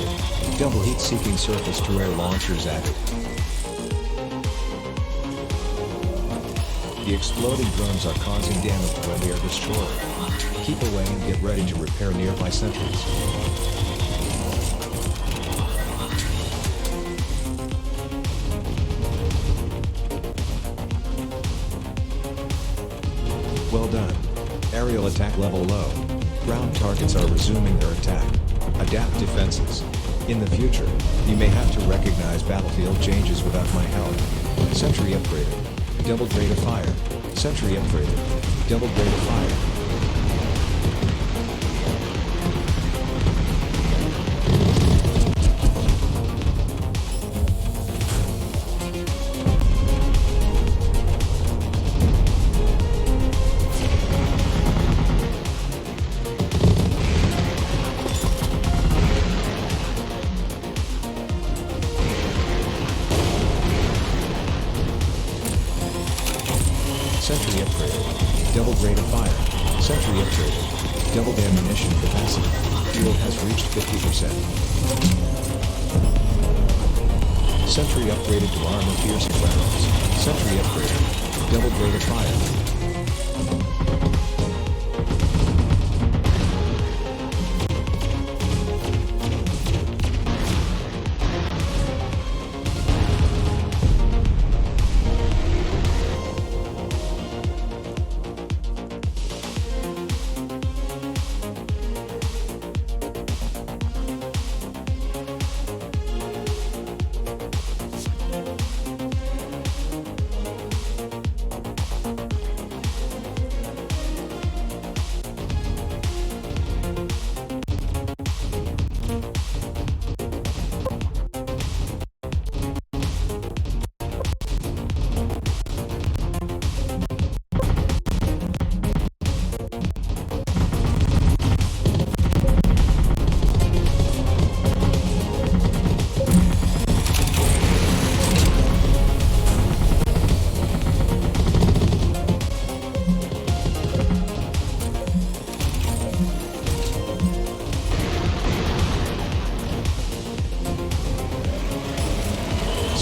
upgraded. Double heat-seeking surface-to-air launchers added. The exploding drones are causing damage when they are destroyed. Keep away and get ready to repair nearby sentries. Well done. Aerial attack level low. Ground targets are resuming their attack. Adapt defenses. In the future, you may have to recognize battlefield changes without my help. Sentry upgraded. Double rate of fire. Sentry upgraded. Double rate of fire. Sentry upgraded. Double rate of fire. Sentry upgraded. Double ammunition capacity. Fuel has reached 50%. Sentry upgraded to armor piercing weapons. Sentry upgraded. Double rate of fire.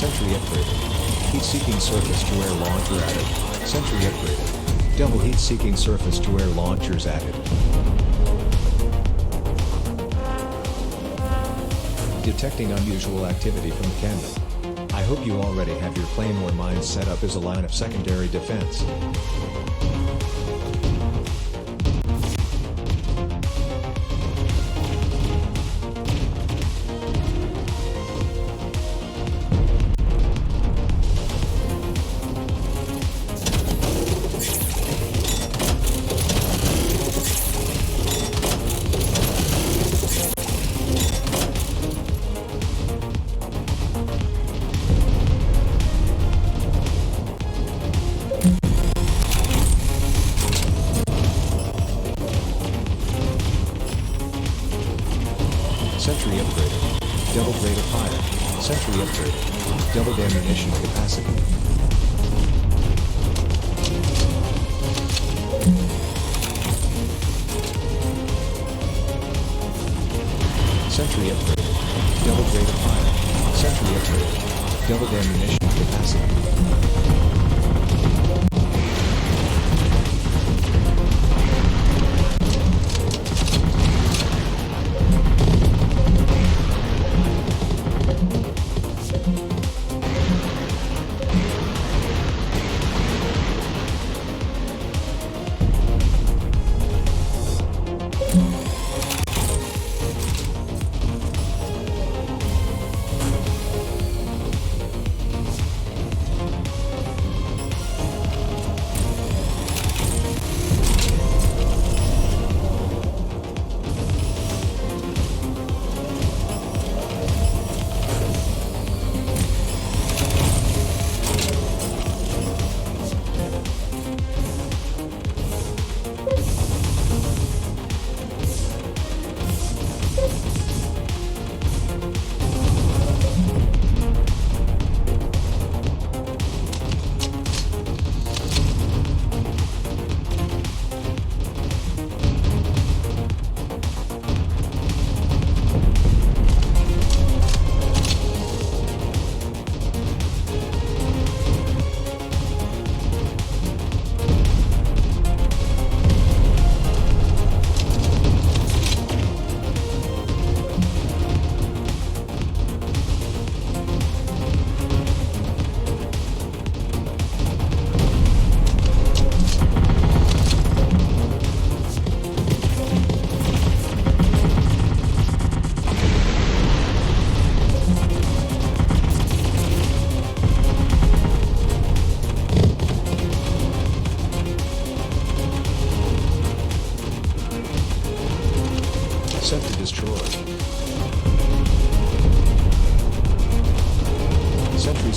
Sentry upgraded. Heat-seeking surface-to-air launcher added. Sentry upgraded. Double heat-seeking surface-to-air launchers added. Detecting unusual activity from the cannon. I hope you already have your claymore mines set up as a line of secondary defense. Sentry upgraded. Double rate of fire. Sentry upgraded. Double ammunition capacity. Sentry upgraded. Double rate of fire. Sentry upgraded. Double ammunition capacity.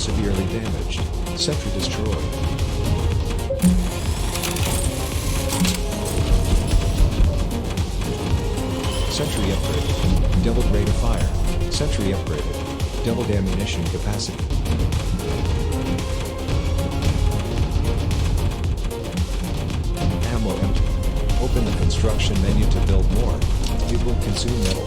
severely damaged. Sentry destroyed. Sentry upgraded. Doubled rate of fire. Sentry upgraded. Doubled ammunition capacity. Ammo empty. Open the construction menu to build more. It will consume metal.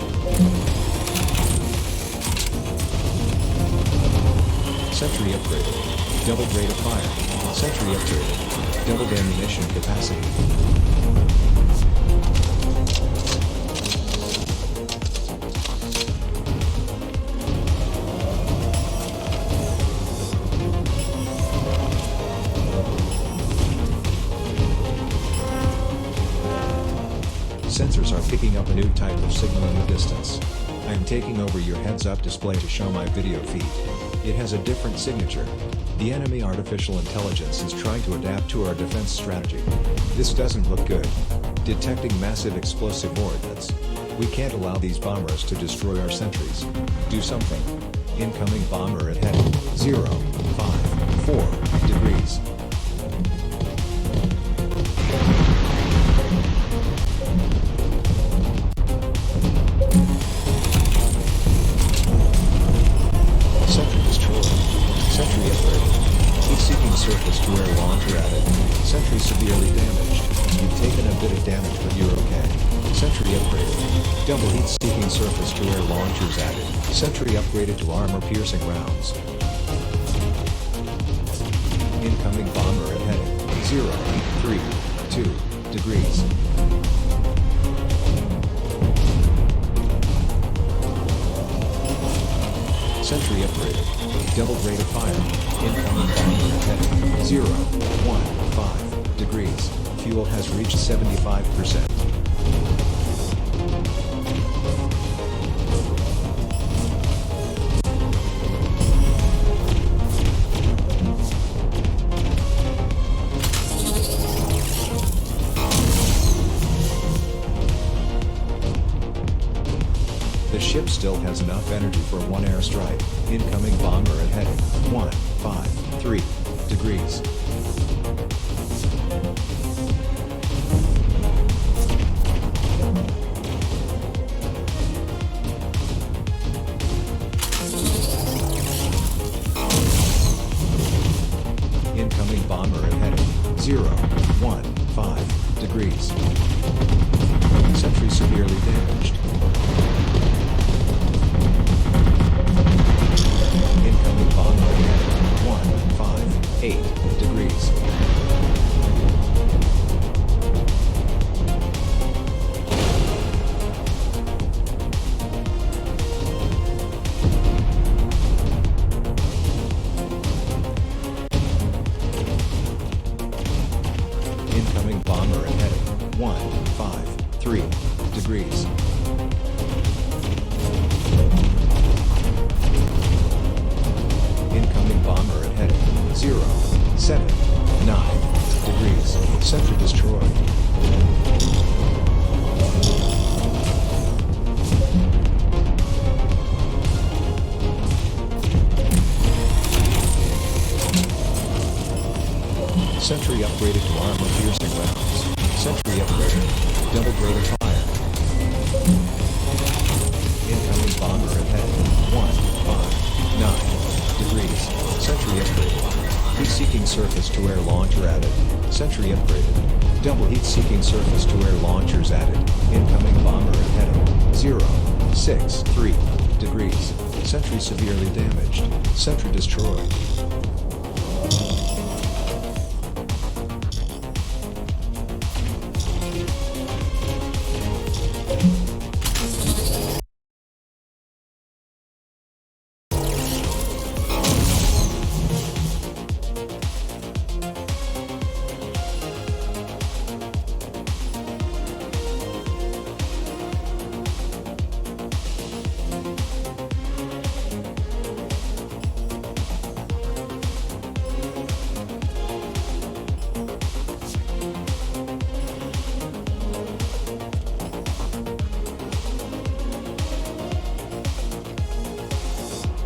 Sentry upgraded. Doubled rate of fire. Sentry upgraded. Doubled ammunition capacity. Sensors are picking up a new type of signal in the distance. I am taking over your heads-up display to show my video feed. It has a different signature. The enemy artificial intelligence is trying to adapt to our defense strategy. This doesn't look good. Detecting massive explosive ordnance. We can't allow these bombers to destroy our sentries. Do something. Incoming bomber at heading 0, 5, 4 degrees. Surface to where launcher added. Sentry severely damaged. You've taken a bit of damage, but you're okay. Sentry upgraded. Double heat-seeking surface to where launchers added. Sentry upgraded to armor-piercing rounds. Incoming bomber at heading 0, 3, 2 degrees. Sentry upgraded. Doubled rate of fire. Incoming bomber at heading 0, 1, 5 degrees. Fuel has reached 75%. The ship still has enough energy for one airstrike. Incoming bomber at heading 1, 5, 3 degrees. Incoming bomber at heading 0, 1, 5 degrees. Sentry severely damaged. Incoming bomber at heading 1, 5, 8 degrees. Incoming bomber at heading 1, 5, 3 degrees. Incoming bomber at heading 0, 7, 9 degrees. Sentry destroyed. Sentry upgraded to armor-piercing rounds. Sentry upgraded. Double rate of fire. Incoming bomber at heading 1, 5, 9 degrees. Sentry upgraded. Heat-seeking surface to air launcher added. Sentry upgraded. Double heat-seeking surface to air launchers added. Incoming bomber at heading 0, 6, 3 degrees. Sentry severely damaged. Sentry destroyed.